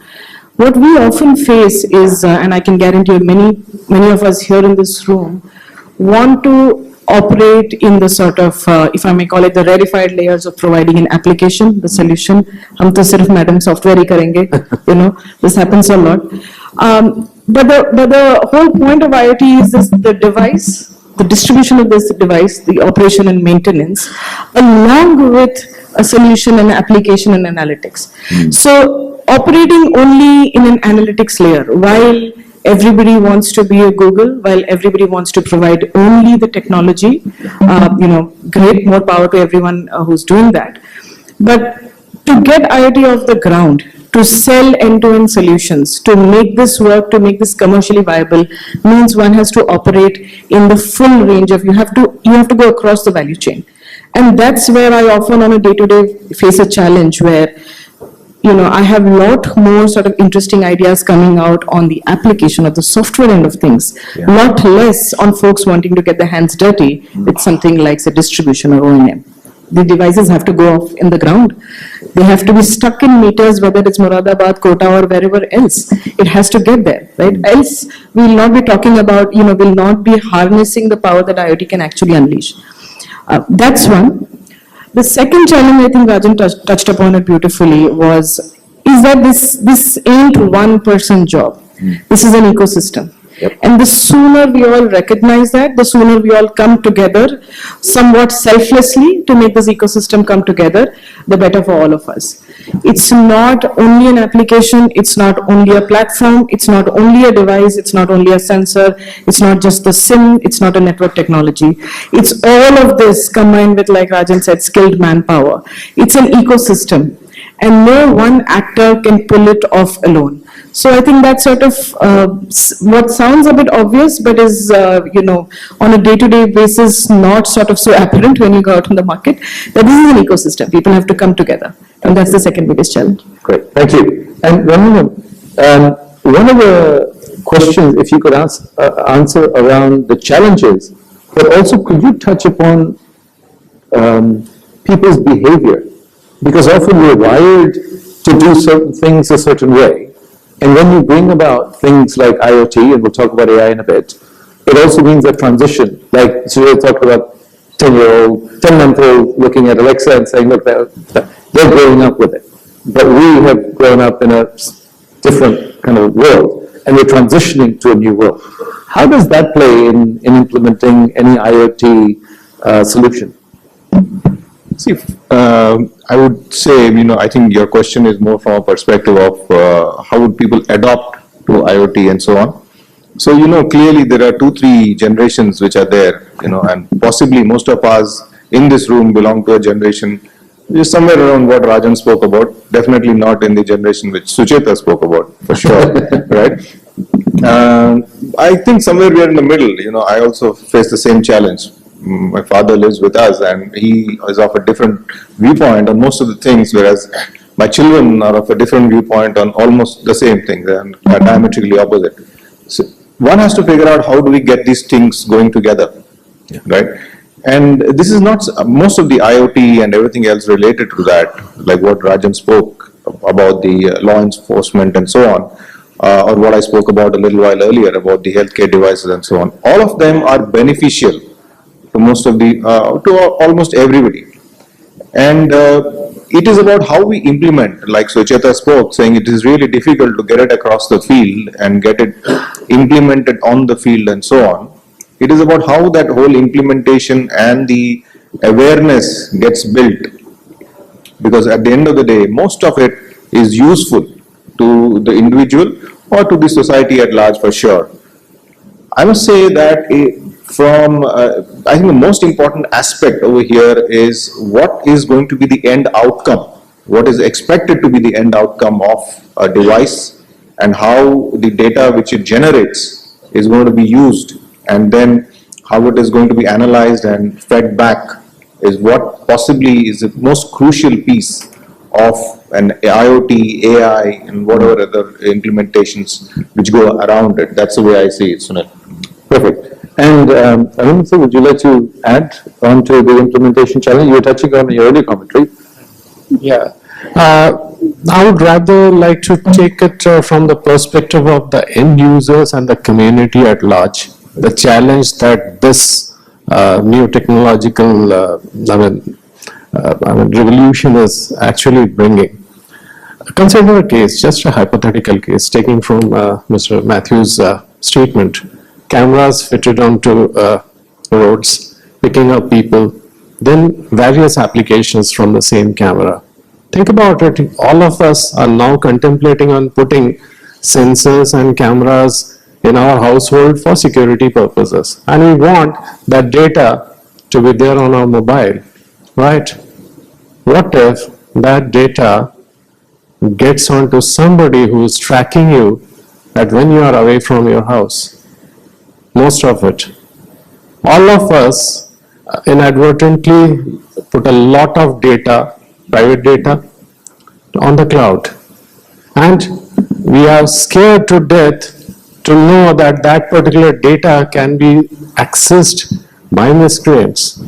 what we often face is, and I can guarantee many of us here in this room want to operate in the sort of, if I may call it, the rarefied layers of providing an application, the solution. Hum to sirf madam software hi karenge, this happens a lot. But the whole point of IoT is the device, the distribution of this device, the operation and maintenance, along with a solution and application and analytics. So operating only in an analytics layer, while everybody wants to be a Google, while everybody wants to provide only the technology, great, more power to everyone who's doing that. But to get IoT off the ground, to sell end-to-end solutions, to make this work, to make this commercially viable, means one has to operate in the full range of, you have to go across the value chain. And that's where I often on a day-to-day face a challenge where, I have a lot more sort of interesting ideas coming out on the application of the software end of things, lot less on folks wanting to get their hands dirty with something like the distribution or O&M. The devices have to go off in the ground. They have to be stuck in meters, whether it's Moradabad, Kota or wherever else. It has to get there, right? Else we will not be talking about, will not be harnessing the power that IoT can actually unleash. That's one. The second challenge, I think Rajan touched upon it beautifully, is that this ain't one person job. This is an ecosystem. And the sooner we all recognize that, the sooner we all come together somewhat selflessly to make this ecosystem come together, the better for all of us. It's not only an application, it's not only a platform, it's not only a device, it's not only a sensor, it's not just the SIM, it's not a network technology. It's all of this combined with, like Rajan said, skilled manpower. It's an ecosystem and no one actor can pull it off alone. So I think that's sort of what sounds a bit obvious, but is, on a day-to-day basis, not sort of so apparent when you go out in the market, that this is an ecosystem. People have to come together. And that's the second biggest challenge. Great, thank you. And one of the questions, if you could answer around the challenges, but also could you touch upon people's behavior? Because often we're wired to do certain things a certain way. And when you bring about things like IoT, and we'll talk about AI in a bit, it also means a transition. Like Surya talked about 10-month-old looking at Alexa and saying, look, they're growing up with it. But we have grown up in a different kind of world, and we're transitioning to a new world. How does that play in implementing any IoT solution? See, I would say, I think your question is more from a perspective of how would people adopt to IoT and so on. So, clearly there are 2-3 generations which are there, and possibly most of us in this room belong to a generation which is somewhere around what Rajan spoke about, definitely not in the generation which Sucheta spoke about, for sure, right? I think somewhere we are in the middle, I also face the same challenge. My father lives with us and he is of a different viewpoint on most of the things, whereas my children are of a different viewpoint on almost the same things and are diametrically opposite. So one has to figure out how do we get these things going together, right? And this is not, most of the IoT and everything else related to that, like what Rajan spoke about the law enforcement and so on, or what I spoke about a little while earlier about the healthcare devices and so on, all of them are beneficial to most of the, to almost everybody. And it is about how we implement, like Sucheta spoke, saying it is really difficult to get it across the field and get it implemented on the field and so on. It is about how that whole implementation and the awareness gets built. Because at the end of the day, most of it is useful to the individual or to the society at large for sure. I must say that I think the most important aspect over here is what is going to be the end outcome, what is expected to be the end outcome of a device, and how the data which it generates is going to be used, and then how it is going to be analyzed and fed back is what possibly is the most crucial piece of an IoT, AI, and whatever other implementations which go around it. That's the way I see it, Sunil. Perfect. And Arun, sir, would you like to add on to the implementation challenge? You were touching on your earlier commentary. Yeah. I would rather like to take it from the perspective of the end users and the community at large. The challenge that this new technological, revolution is actually bringing. Consider a case, just a hypothetical case, taking from Mr. Matthew's statement. Cameras fitted onto roads, picking up people, then various applications from the same camera. Think about it, all of us are now contemplating on putting sensors and cameras in our household for security purposes. And we want that data to be there on our mobile, right? What if that data gets onto somebody who is tracking you that when you are away from your house? Most of it. All of us inadvertently put a lot of data, private data, on the cloud. And we are scared to death to know that that particular data can be accessed by miscreants.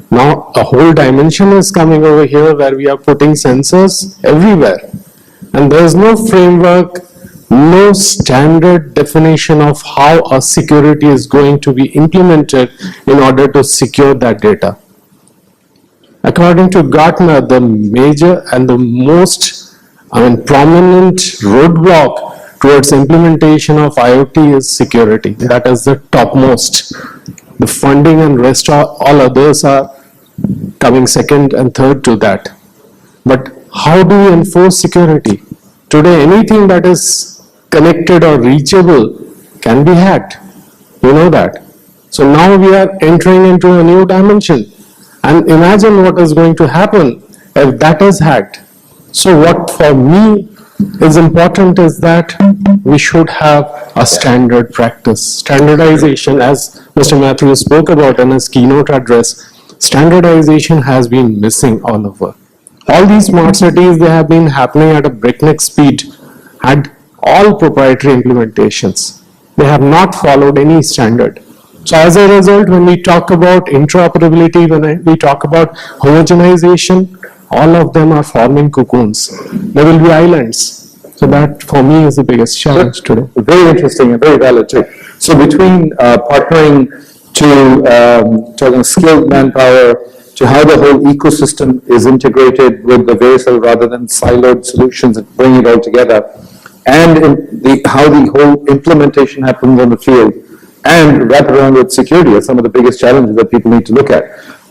Now a whole dimension is coming over here where we are putting sensors everywhere. And there is no framework, no standard definition of how a security is going to be implemented in order to secure that data. According to Gartner, the major and the most prominent roadblock towards implementation of IoT is security. That is the topmost. The funding and rest all others are coming second and third to that. But how do we enforce security? Today, anything that is connected or reachable can be hacked. You know that. So now we are entering into a new dimension. And imagine what is going to happen if that is hacked. So what for me is important is that we should have a standard practice. Standardization, as Mr. Matthews spoke about in his keynote address, standardization has been missing all over. All these smart cities, they have been happening at a breakneck speed, had all proprietary implementations. They have not followed any standard. So as a result, when we talk about interoperability, when we talk about homogenization, all of them are forming cocoons. There will be islands. So that for me is the biggest challenge today. Very interesting and very valid too. So between partnering to skilled manpower, to how the whole ecosystem is integrated with the various rather than siloed solutions and bring it all together, and how the whole implementation happens on the field, and wrap it around with security are some of the biggest challenges that people need to look at.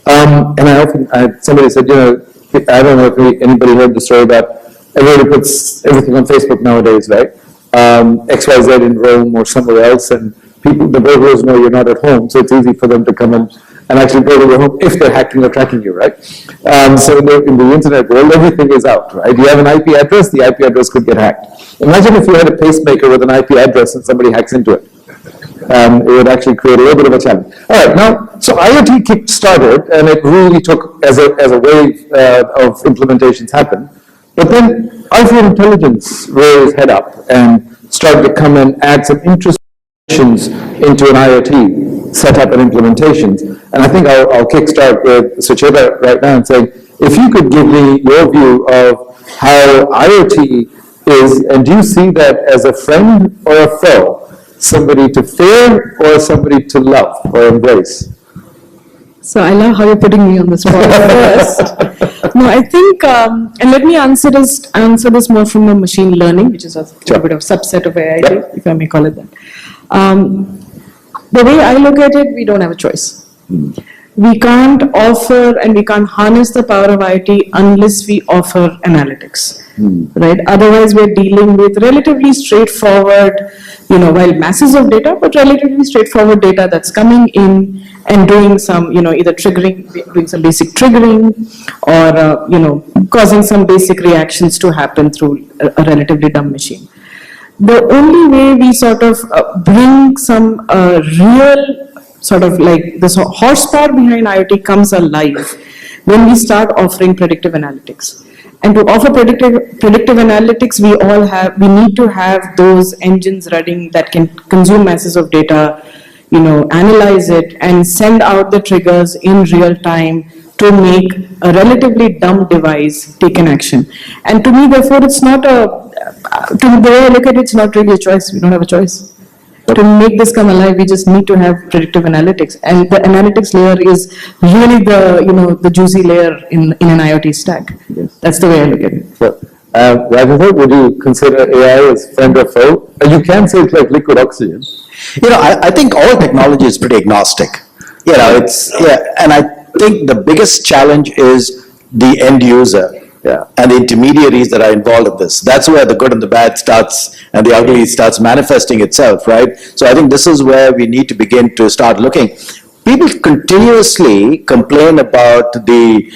And somebody said, I don't know if anybody heard the story about everybody puts everything on Facebook nowadays, right? XYZ in Rome or somewhere else, and the burglars know you're not at home, so it's easy for them to come and actually burgle your home if they're hacking or tracking you, right? So in the internet world, everything is out, right? You have an IP address, the IP address could get hacked. Imagine if you had a pacemaker with an IP address and somebody hacks into it. It would actually create a little bit of a challenge. All right, now, so IoT kick-started, and it really took, as a wave of implementations happened. But then artificial intelligence reared its head up and started to come and add some interesting into an IoT setup and implementations. And I think I'll kickstart with Sucheta right now and saying, if you could give me your view of how IoT is, and do you see that as a friend or a foe? Somebody to fear or somebody to love or embrace? So I love how you're putting me on the spot first. No, I think, and let me answer this more from a machine learning, which is a bit of subset of AI, if I may call it that. The way I look at it, we don't have a choice. We can't offer and we can't harness the power of IoT unless we offer analytics, right? Otherwise, we're dealing with relatively straightforward, while masses of data, but relatively straightforward data that's coming in and doing some, either doing some basic triggering or, causing some basic reactions to happen through a relatively dumb machine. The only way we sort of bring some real sort of like this horsepower behind IoT comes alive when we start offering predictive analytics. And to offer predictive analytics, we need to have those engines running that can consume masses of data, analyze it and send out the triggers in real time to make a relatively dumb device take an action. And to me, therefore, it's not the way I look at it, it's not really a choice. We don't have a choice. To make this come alive, we just need to have predictive analytics, and the analytics layer is really the juicy layer in an IoT stack. Yes. That's the way I look at it. So, Rajendra, would you consider AI as friend or foe? You can say it's like liquid oxygen. I think all technology is pretty agnostic. And I think the biggest challenge is the end user. And the intermediaries that are involved in this. That's where the good and the bad starts and the ugly starts manifesting itself, right? So I think this is where we need to begin to start looking. People continuously complain about the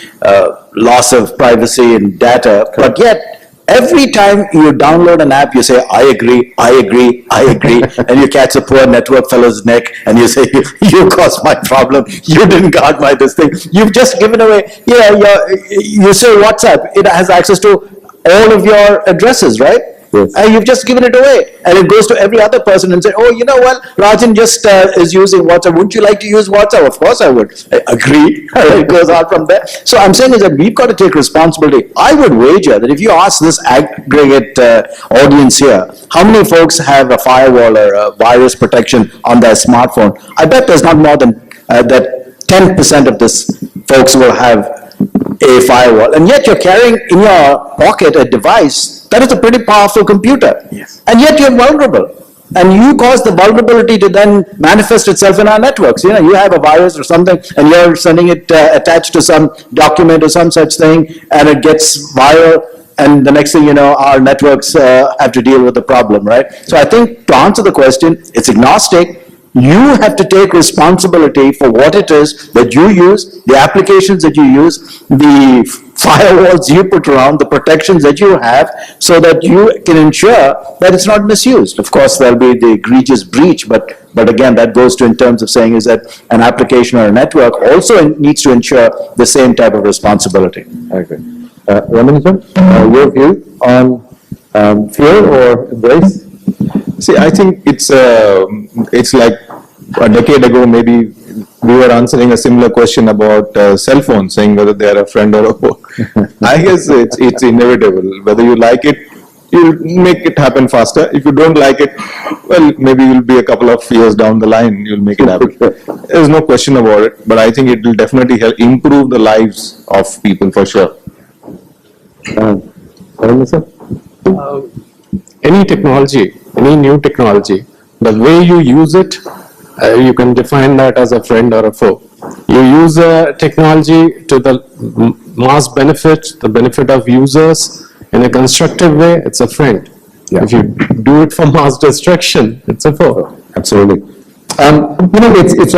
loss of privacy and data, but yet every time you download an app, you say, I agree, and you catch a poor network fellow's neck and you say, you caused my problem, you didn't guard my this thing. You've just given away, you say WhatsApp, it has access to all of your addresses, right? Yes. And you've just given it away. And it goes to every other person and say, oh, you know what, Rajan just is using WhatsApp. Wouldn't you like to use WhatsApp? Of course I would. I agree. It goes out from there. So I'm saying is that we've got to take responsibility. I would wager that if you ask this aggregate audience here, how many folks have a firewall or a virus protection on their smartphone? I bet there's not more than that 10% of this folks will have a firewall, and yet you're carrying in your pocket a device that is a pretty powerful computer. Yes. And yet you're vulnerable. And you cause the vulnerability to then manifest itself in our networks. You have a virus or something, and you're sending it attached to some document or some such thing, and it gets viral, and the next thing you know, our networks have to deal with the problem, right? So I think to answer the question, it's agnostic. You have to take responsibility for what it is that you use, the applications that you use, the firewalls you put around, the protections that you have, so that you can ensure that it's not misused. Of course, there'll be the egregious breach, but again, that goes to in terms of saying is that an application or a network also needs to ensure the same type of responsibility. Okay. Ramanujan, your view on fear or embrace? See, I think it's like a decade ago, maybe we were answering a similar question about cell phones, saying whether they are a friend or a foe. I guess it's inevitable. Whether you like it, you'll make it happen faster. If you don't like it, well, maybe you'll be a couple of years down the line, you'll make it happen. There's no question about it, but I think it will definitely help improve the lives of people for sure. any technology, any new technology, the way you use it, you can define that as a friend or a foe. You use a technology to the mass benefit, the benefit of users in a constructive way, it's a friend. If you do it for mass destruction, it's a foe. Absolutely. It's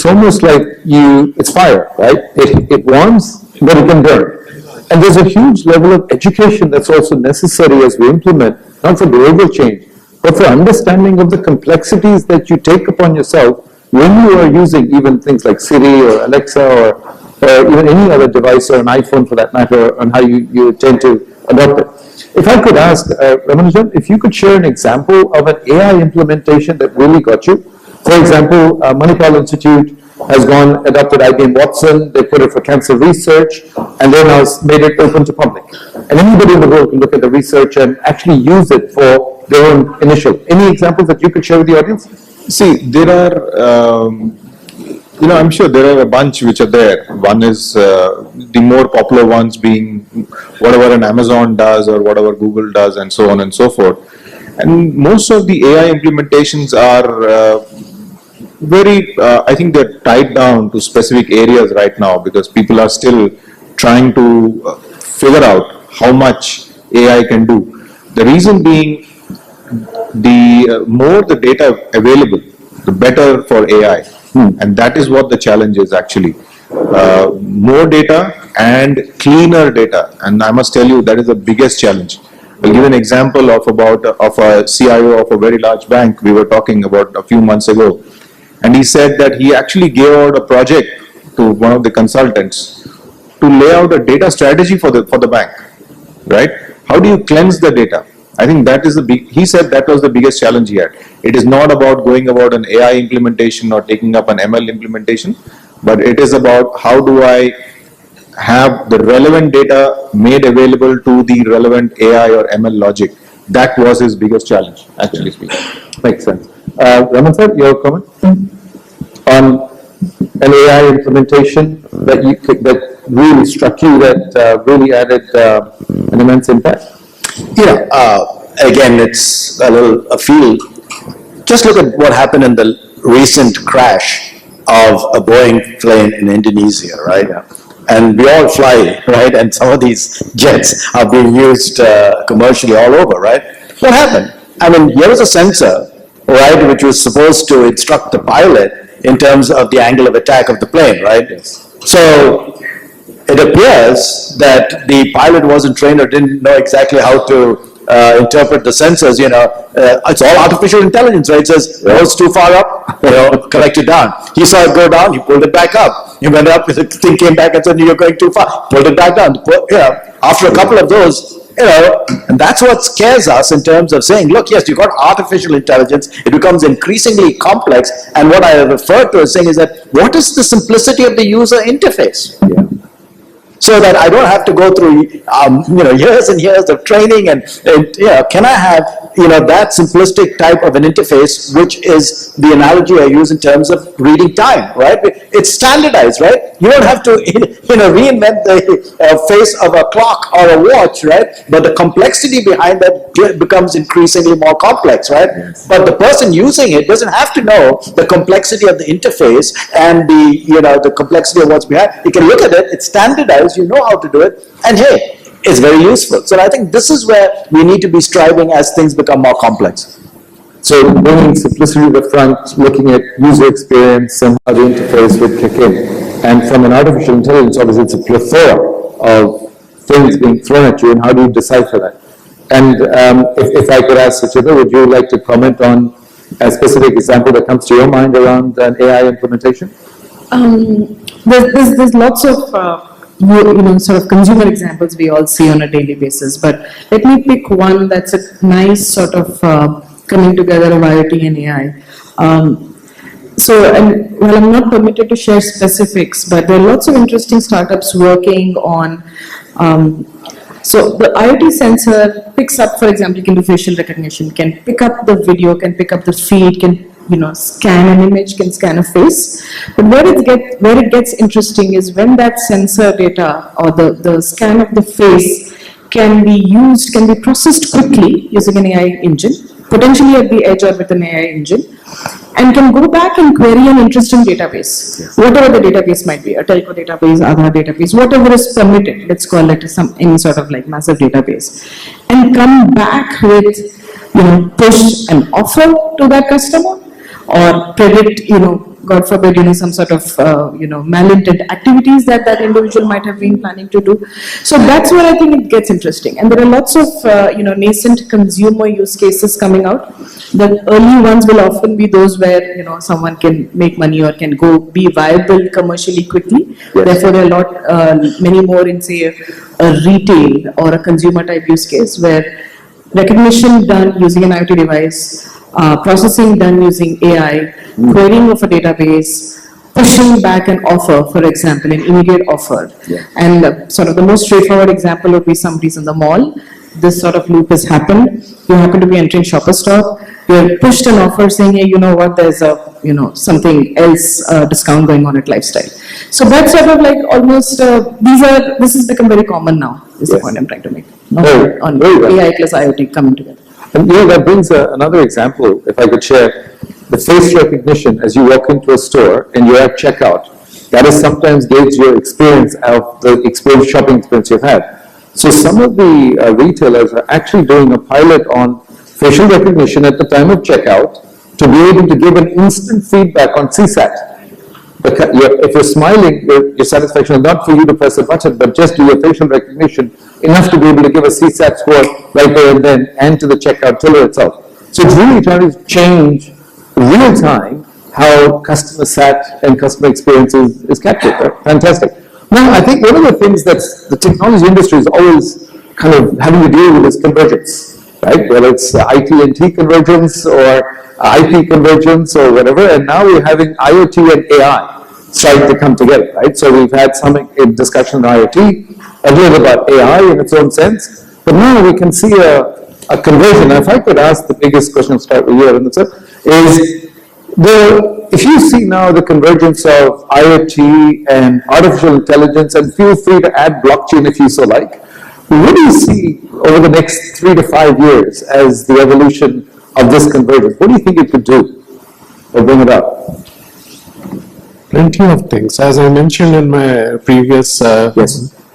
almost like it's fire, right? It warms, but it can burn. And there's a huge level of education that's also necessary as we implement, not for behavioral change, but for understanding of the complexities that you take upon yourself when you are using even things like Siri or Alexa or even any other device or an iPhone for that matter, and how you tend to adopt it. If I could ask, Ramanujan, if you could share an example of an AI implementation that really got you. For example, Manipal Institute has adopted IBM Watson, they put it for cancer research, and they now made it open to public. And anybody in the world can look at the research and actually use it for their own initial. Any examples that you could share with the audience? See, there are, I'm sure there are a bunch which are there. One is the more popular ones being whatever an Amazon does or whatever Google does and so on and so forth. And most of the AI implementations are I think they're tied down to specific areas right now because people are still trying to figure out how much AI can do. The reason being, the more the data available, the better for AI. And that is what the challenge is actually. More data and cleaner data. And I must tell you, that is the biggest challenge. I'll give an example of a CIO of a very large bank we were talking about a few months ago. And he said that he actually gave out a project to one of the consultants to lay out a data strategy for the bank, right? How do you cleanse the data? I think that is he said that was the biggest challenge he had. It is not about going about an AI implementation or taking up an ML implementation, but it is about how do I have the relevant data made available to the relevant AI or ML logic. That was his biggest challenge, actually speaking. Makes sense. Raman sir, your comment on an AI implementation that really struck you, that really added an immense impact? Again, it's a little afield. Just look at what happened in the recent crash of a Boeing plane in Indonesia, right? Yeah. And we all fly, right? And some of these jets are being used commercially all over, right? What happened? I mean, here was a sensor, right, which was supposed to instruct the pilot in terms of the angle of attack of the plane, right? Yes. So it appears that the pilot wasn't trained or didn't know exactly how to interpret the sensors, it's all artificial intelligence, right? It says, oh, it's too far up, correct it down. He saw it go down, he pulled it back up. He went up, the thing came back and said, you're going too far, pulled it back down. After a couple of those, and that's what scares us in terms of saying, look, yes, you've got artificial intelligence, it becomes increasingly complex, and what I refer to as saying is that, what is the simplicity of the user interface? Yeah. So that I don't have to go through, years and years of training and can I have, that simplistic type of an interface, which is the analogy I use in terms of reading time, right? It's standardized, right? You don't have to, reinvent the face of a clock or a watch, right? But the complexity behind that becomes increasingly more complex, right? Yes. But the person using it doesn't have to know the complexity of the interface and the complexity of what's behind. You can look at it, it's standardized, you know how to do it, and hey, it's very useful. So I think this is where we need to be striving as things become more complex. So bringing simplicity to the front, looking at user experience and how the interface would kick in. And from an artificial intelligence, obviously it's a plethora of things being thrown at you, and how do you decipher that? And if I could ask Suchita, would you like to comment on a specific example that comes to your mind around an AI implementation? There's lots of sort of consumer examples we all see on a daily basis, but let me pick one that's a nice sort of coming together of IoT and AI. And while I'm not permitted to share specifics, but there are lots of interesting startups working on. So the IoT sensor picks up, for example, you can do facial recognition, can pick up the video, can pick up the feed, can scan an image, can scan a face. But where it gets interesting is when that sensor data or the scan of the face can be used, can be processed quickly using an AI engine, potentially at the edge or with an AI engine, and can go back and query an interesting database, whatever the database might be, a telco database, Aadhaar database, whatever is permitted, let's call it any sort of like massive database, and come back with, push an offer to that customer or predict, God forbid, some sort of, malintent activities that that individual might have been planning to do. So that's where I think it gets interesting. And there are lots of, nascent consumer use cases coming out. The early ones will often be those where, someone can make money or can be viable commercially quickly. Therefore, there are many more in, say, a retail or a consumer type use case where recognition done using an IoT device, processing done using AI, querying of a database, pushing back an offer, for example, an immediate offer. And sort of the most straightforward example would be somebody's in the mall. This sort of loop has happened. You happen to be entering Shopper Stop. You have pushed an offer saying, hey, you know what, there's a, something else discount going on at Lifestyle. So that's sort of like almost, this has become very common now, is the point I'm trying to make. On AI plus IoT coming together. And that brings another example, if I could share. The face recognition as you walk into a store and you're at checkout, that is sometimes gauge your experience of the shopping experience you've had. So some of the retailers are actually doing a pilot on facial recognition at the time of checkout to be able to give an instant feedback on CSAT. If you're smiling, your satisfaction is not for you to press a button, but just do your facial recognition enough to be able to give a CSAT score right there and then, and to the checkout tiller itself. So it's really trying to change real time how customer sat and customer experience is captured. Right? Fantastic. Now, I think one of the things that the technology industry is always kind of having to deal with is convergence, right? Whether it's IT&T convergence or IP convergence or whatever, and now we're having IoT and AI starting to come together, right? So we've had some discussion on IoT, a little about AI in its own sense, but now we can see a conversion. If I could ask the biggest question, start with you, is if you see now the convergence of IoT and artificial intelligence, and feel free to add blockchain if you so like, what do you see over the next 3 to 5 years as the evolution of this convergence? What do you think it could do or bring about? Plenty of things. As I mentioned in my previous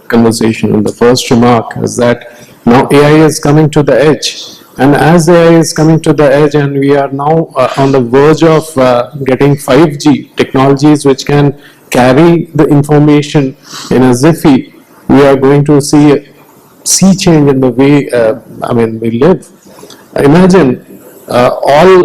conversation in the first remark, is that now AI is coming to the edge. And as AI is coming to the edge, and we are now on the verge of getting 5G technologies which can carry the information in a Ziffy, we are going to see a sea change in the way we live. Imagine all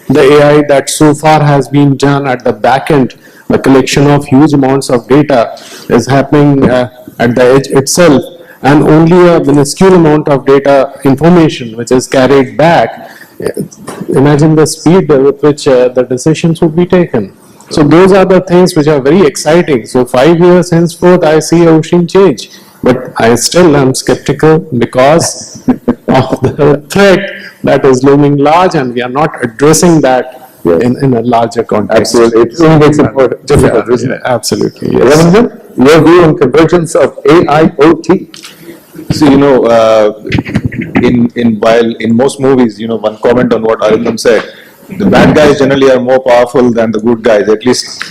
the AI that so far has been done at the back end, the collection of huge amounts of data is happening at the edge itself, and only a minuscule amount of data information which is carried back. Imagine the speed with which the decisions would be taken. So those are the things which are very exciting. So 5 years henceforth, I see a ocean change, but I still am skeptical because of the threat that is looming large, and we are not addressing that in a larger context. Absolutely. It really makes it more difficult, isn't it? Absolutely, yes. Ramanjan, your view on convergence of AIoT? So, in most movies, one comment on what Arindam said, the bad guys generally are more powerful than the good guys, at least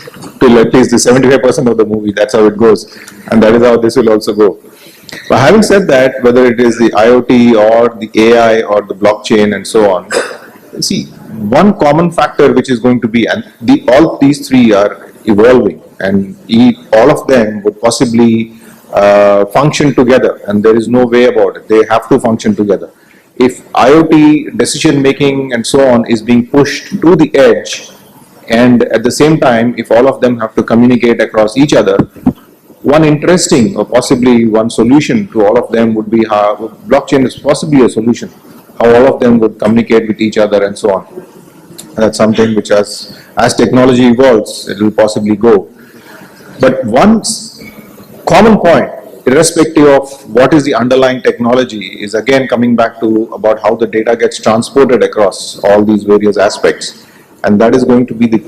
till at least the 75% of the movie. That's how it goes. And that is how this will also go. But having said that, whether it is the IoT or the AI or the blockchain and so on, see, one common factor which is going to be, and all these three are evolving, and all of them would possibly function together, and there is no way about it. They have to function together. If IoT decision making and so on is being pushed to the edge, and at the same time, if all of them have to communicate across each other, one interesting or possibly one solution to all of them would be how blockchain is possibly a solution, how all of them would communicate with each other and so on. And that's something which as technology evolves, it will possibly go. But one common point, irrespective of what is the underlying technology, is again coming back to about how the data gets transported across all these various aspects. And that is going to be the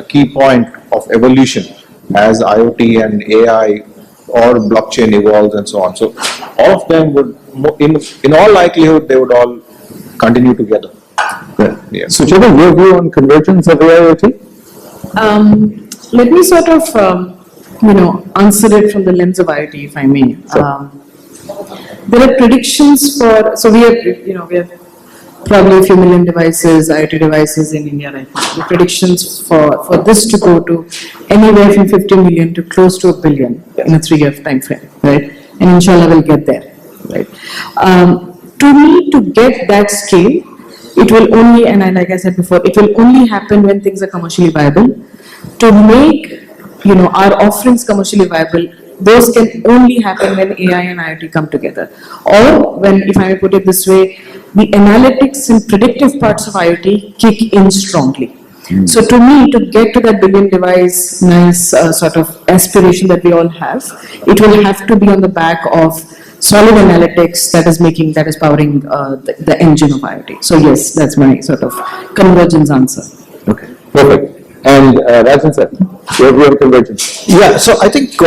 key point of evolution as IoT and AI or blockchain evolves and so on. So all of them would, in all likelihood, they would all continue together. Yeah. So Chetan, your view on convergence of IoT? Let me sort of, answer it from the lens of IoT, if I may. There are predictions for, so we have probably a few million devices, IoT devices in India right now. The predictions for this to go to anywhere from 50 million to close to 1 billion in a 3-year time frame, right? And inshallah we'll get there, right? To me, to get that scale, it will only, and like I said before, it will only happen when things are commercially viable. To make, our offerings commercially viable, those can only happen when AI and IoT come together. Or when, if I may put it this way, the analytics and predictive parts of IoT kick in strongly. So to me, to get to that billion device, nice sort of aspiration that we all have, it will have to be on the back of solid analytics that is powering the engine of IoT. So yes, that's my sort of convergence answer. Okay, perfect. And Rajan sir, your view on convergence? Yeah, so I think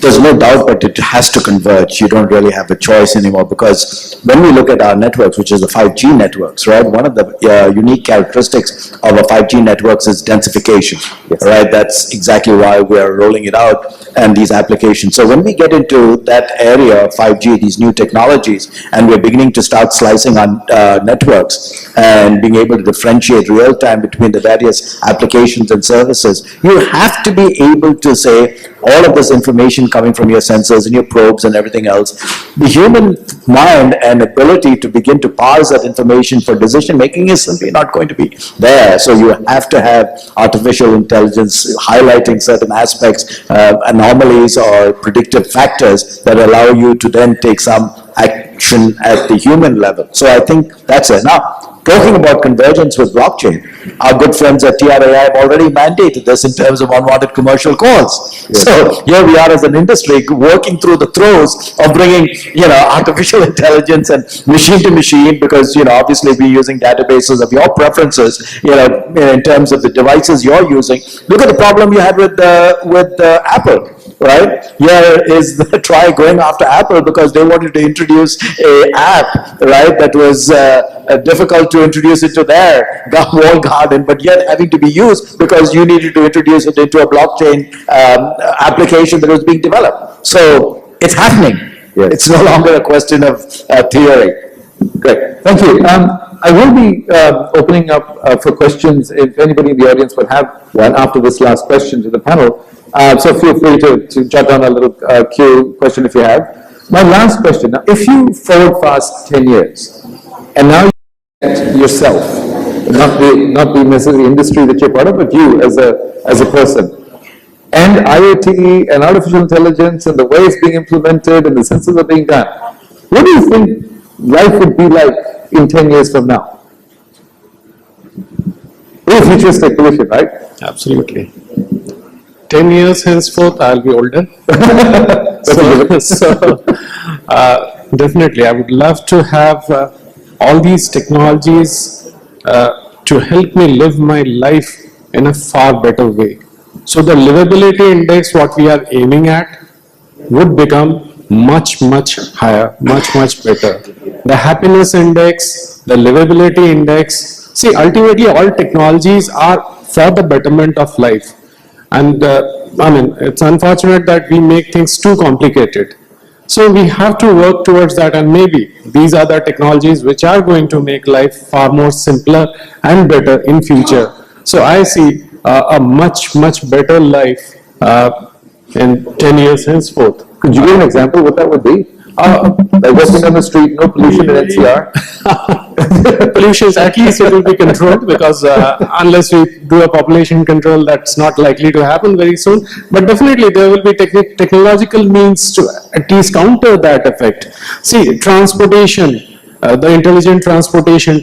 there's no doubt, but it has to converge. You don't really have a choice anymore, because when we look at our networks, which is the 5G networks, right, one of the unique characteristics of a 5G networks is densification, right? That's exactly why we're rolling it out and these applications. So when we get into that area of 5G, these new technologies, and we're beginning to start slicing on networks and being able to differentiate real time between the various applications and services, you have to be able to say all of this information coming from your sensors and your probes and everything else, the human mind and ability to begin to parse that information for decision making is simply not going to be there. So you have to have artificial intelligence highlighting certain aspects, anomalies or predictive factors that allow you to then take some action at the human level. So I think that's it. Now, talking about convergence with blockchain, our good friends at TRAI have already mandated this in terms of unwanted commercial calls. Yes. So here we are as an industry working through the throes of bringing, artificial intelligence and machine to machine, because, obviously we're using databases of your preferences, in terms of the devices you're using. Look at the problem you had with Apple. Right? Here is the try going after Apple because they wanted to introduce an app, right, that was difficult to introduce into their walled garden, but yet having to be used because you needed to introduce it into a blockchain application that was being developed. So it's happening. Yes. It's no longer a question of theory. Great, thank you. I will be opening up for questions if anybody in the audience would have one after this last question to the panel. So feel free to jot down a little Q question if you have. My last question, now, if you forward fast 10 years, and now you get yourself, not the necessary industry that you're part of, but you as a person, and IoT and artificial intelligence and the way it's being implemented and the sensors are being done, what do you think life would be like in 10 years from now? Very futuristic position, right? Absolutely. 10 years henceforth, I'll be older. Definitely, I would love to have all these technologies to help me live my life in a far better way. So the livability index, what we are aiming at, would become much, much higher, much, much better. The happiness index, the livability index, see, ultimately all technologies are for the betterment of life. And it's unfortunate that we make things too complicated. So we have to work towards that, and maybe these are the technologies which are going to make life far more simpler and better in future. So I see a much, much better life in 10 years henceforth. Could you give an example what that would be? Like walking on the street, no pollution in NCR? Pollution, at least it will be controlled, because unless we do a population control, that's not likely to happen very soon. But definitely there will be technological means to at least counter that effect. See, transportation, the intelligent transportation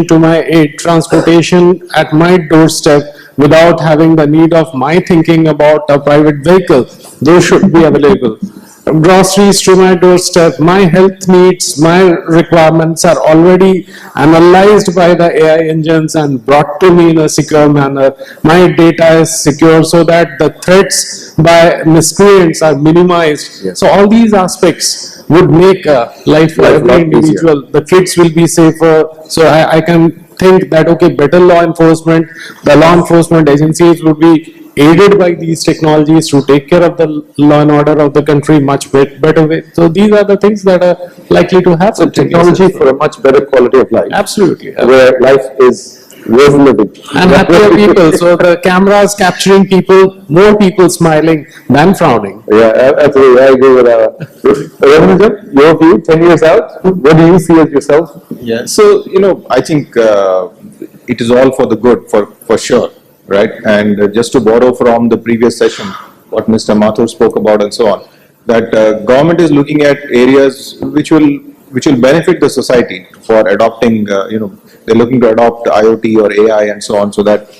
to my aid, transportation at my doorstep without having the need of my thinking about a private vehicle, those should be available. groceries to my doorstep, my health needs, my requirements are already analyzed by the AI engines and brought to me in a secure manner. My data is secure so that the threats by miscreants are minimized. So all these aspects would make life for every individual. The kids will be safer. So I can think that, okay, better law enforcement, the law enforcement agencies would be aided by these technologies to take care of the law and order of the country much better way. So these are the things that are likely to happen. So technology for a much better quality of life. Absolutely. Where life is worth living. And happier people. So the cameras capturing people, more people smiling than frowning. Yeah, absolutely. I agree with Ramanujam, your view, 10 years out, what do you see as yourself? Yeah, so, I think it is all for the good, for sure, right? And just to borrow from the previous session, what Mr. Mathur spoke about and so on, that government is looking at areas which will benefit the society for adopting, they're looking to adopt IoT or AI and so on, so that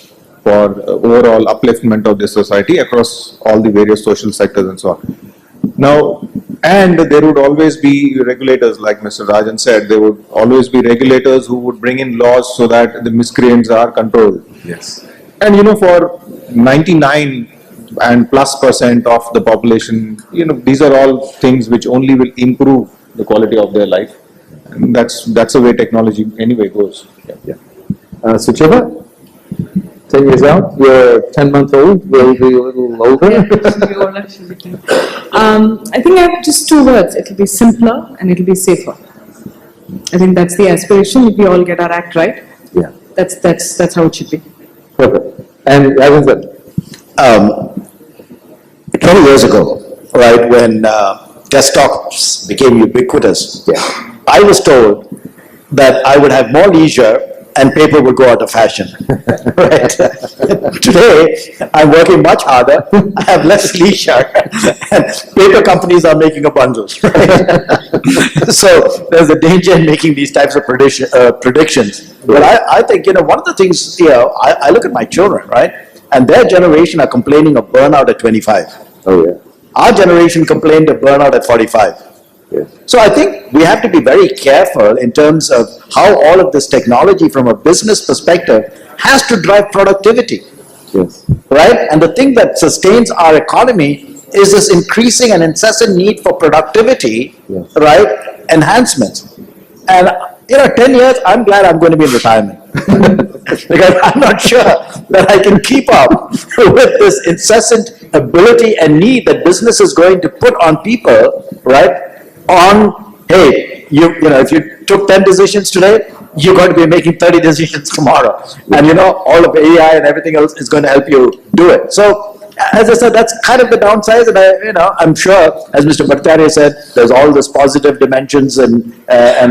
for overall upliftment of the society across all the various social sectors and so on. Now, and there would always be regulators, like Mr. Rajan said, there would always be regulators who would bring in laws so that the miscreants are controlled. Yes. And for 99 and plus % of the population, these are all things which only will improve the quality of their life. And that's the way technology anyway goes. Yeah. Sucheta, 10 years out, you're 10-month-old, will be a little older. I think I have just two words. It'll be simpler and it'll be safer. I think that's the aspiration. If we all get our act right, Yeah. that's how it should be. Perfect. And Rajan sir? 20 years ago, right, when desktops became ubiquitous, I was told that I would have more leisure and paper would go out of fashion. Right? Today, I'm working much harder, I have less leisure, and paper companies are making a bundle. Right? So there's a danger in making these types of predictions. But I think, one of the things, I look at my children, right? And their generation are complaining of burnout at 25. Oh, yeah. Our generation complained of burnout at 45. Yes. So I think we have to be very careful in terms of how all of this technology from a business perspective has to drive productivity. Yes. Right? And the thing that sustains our economy is this increasing and incessant need for productivity, Yes. right? Enhancements. And 10 years, I'm glad I'm going to be in retirement. Because I'm not sure that I can keep up with this incessant ability and need that business is going to put on people, right? On, hey, if you took 10 decisions today, you're going to be making 30 decisions tomorrow. And all of AI and everything else is going to help you do it. So, as I said, that's kind of the downside, and I'm sure, as Mr. Bhattacharya said, there's all these positive dimensions, and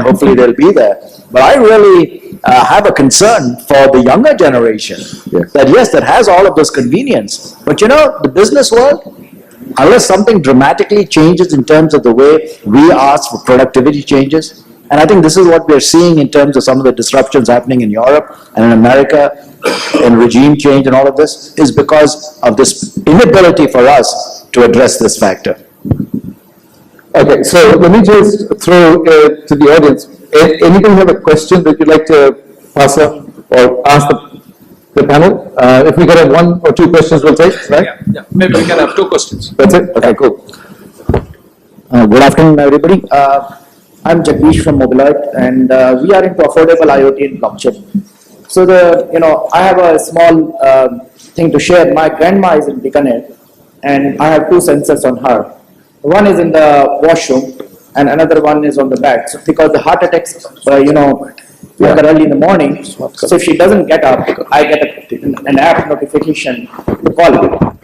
hopefully they'll be there. But I really have a concern for the younger generation, that has all of this convenience. But the business world, unless something dramatically changes in terms of the way we ask for productivity changes, and I think this is what we're seeing in terms of some of the disruptions happening in Europe and in America, in regime change and all of this, is because of this inability for us to address this factor. Okay, so let me just throw to the audience. Anybody have a question that you'd like to pass up or ask the panel? If we could have one or two questions, we'll take, right? Yeah, maybe we can have two questions. That's it? Okay, cool. Good afternoon, everybody. I'm Jagdish from Mobilite, and we are into affordable IoT and blockchain. So I have a small thing to share. My grandma is in Bikaner, and I have two sensors on her. One is in the washroom, and another one is on the bed. So because the heart attacks, occur early in the morning. So if she doesn't get up, I get an app notification to call her.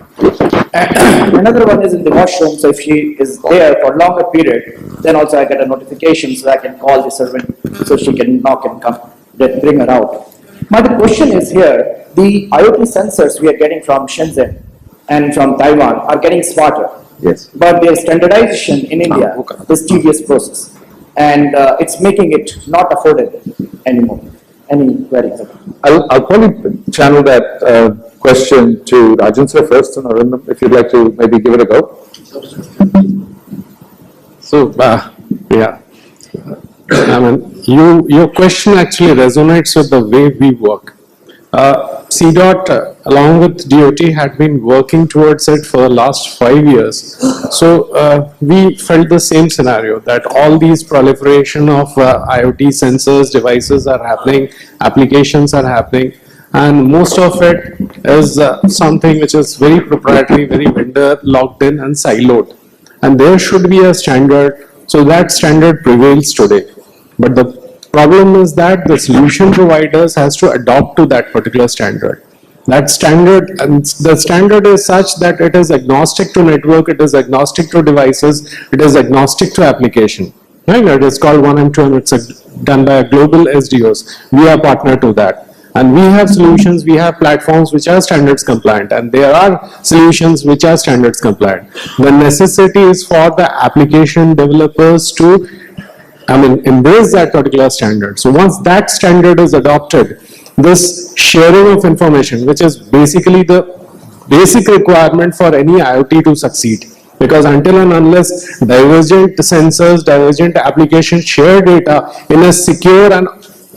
And another one is in the washroom, so if she is there for a longer period, then also I get a notification so I can call the servant so she can knock and come, bring her out. My question is here, the IoT sensors we are getting from Shenzhen and from Taiwan are getting smarter. Yes. But their standardization in India is tedious process, and it's making it not affordable anymore. Any queries? I'll probably channel that question to Rajan sir first, and Arindam, if you'd like to maybe give it a go. So, yeah, I mean, your question actually resonates with the way we work. CDOT, along with DOT, had been working towards it for the last 5 years. So we felt the same scenario, that all these proliferation of IoT sensors, devices are happening, applications are happening, and most of it is something which is very proprietary, very vendor locked in and siloed. And there should be a standard, so that standard prevails today. But the problem is that the solution providers has to adopt to that particular standard. That standard, and the standard is such that it is agnostic to network, it is agnostic to devices, it is agnostic to application. Right? It is called 1M2, and it's done by a global SDOs. We are partner to that. And we have solutions, we have platforms which are standards compliant, and there are solutions which are standards compliant. The necessity is for the application developers to, embrace that particular standard. So once that standard is adopted, this sharing of information, which is basically the basic requirement for any IoT to succeed. Because until and unless divergent sensors, divergent applications share data in a secure and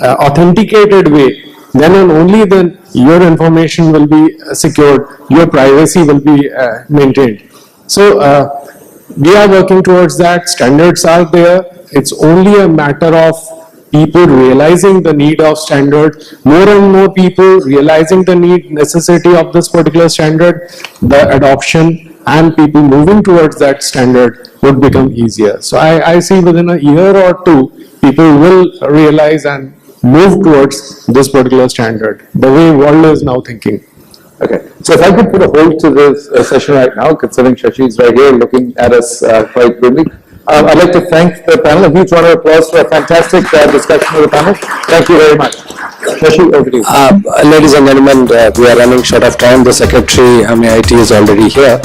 authenticated way, then and only then your information will be secured, your privacy will be maintained. So we are working towards that, standards are there, it's only a matter of people realizing the need of standard, more and more people realizing the necessity of this particular standard, the adoption and people moving towards that standard would become easier. So I see within a year or two, people will realize and move towards this particular standard, the way world is now thinking. Okay, so if I could put a hold to this session right now, considering Shashi is right here looking at us quite grimly. I'd like to thank the panel. A huge round of applause for a fantastic discussion with the panel. Thank you very much. Shashi, over to you. Ladies and gentlemen, we are running short of time. The Secretary, MIT, is already here.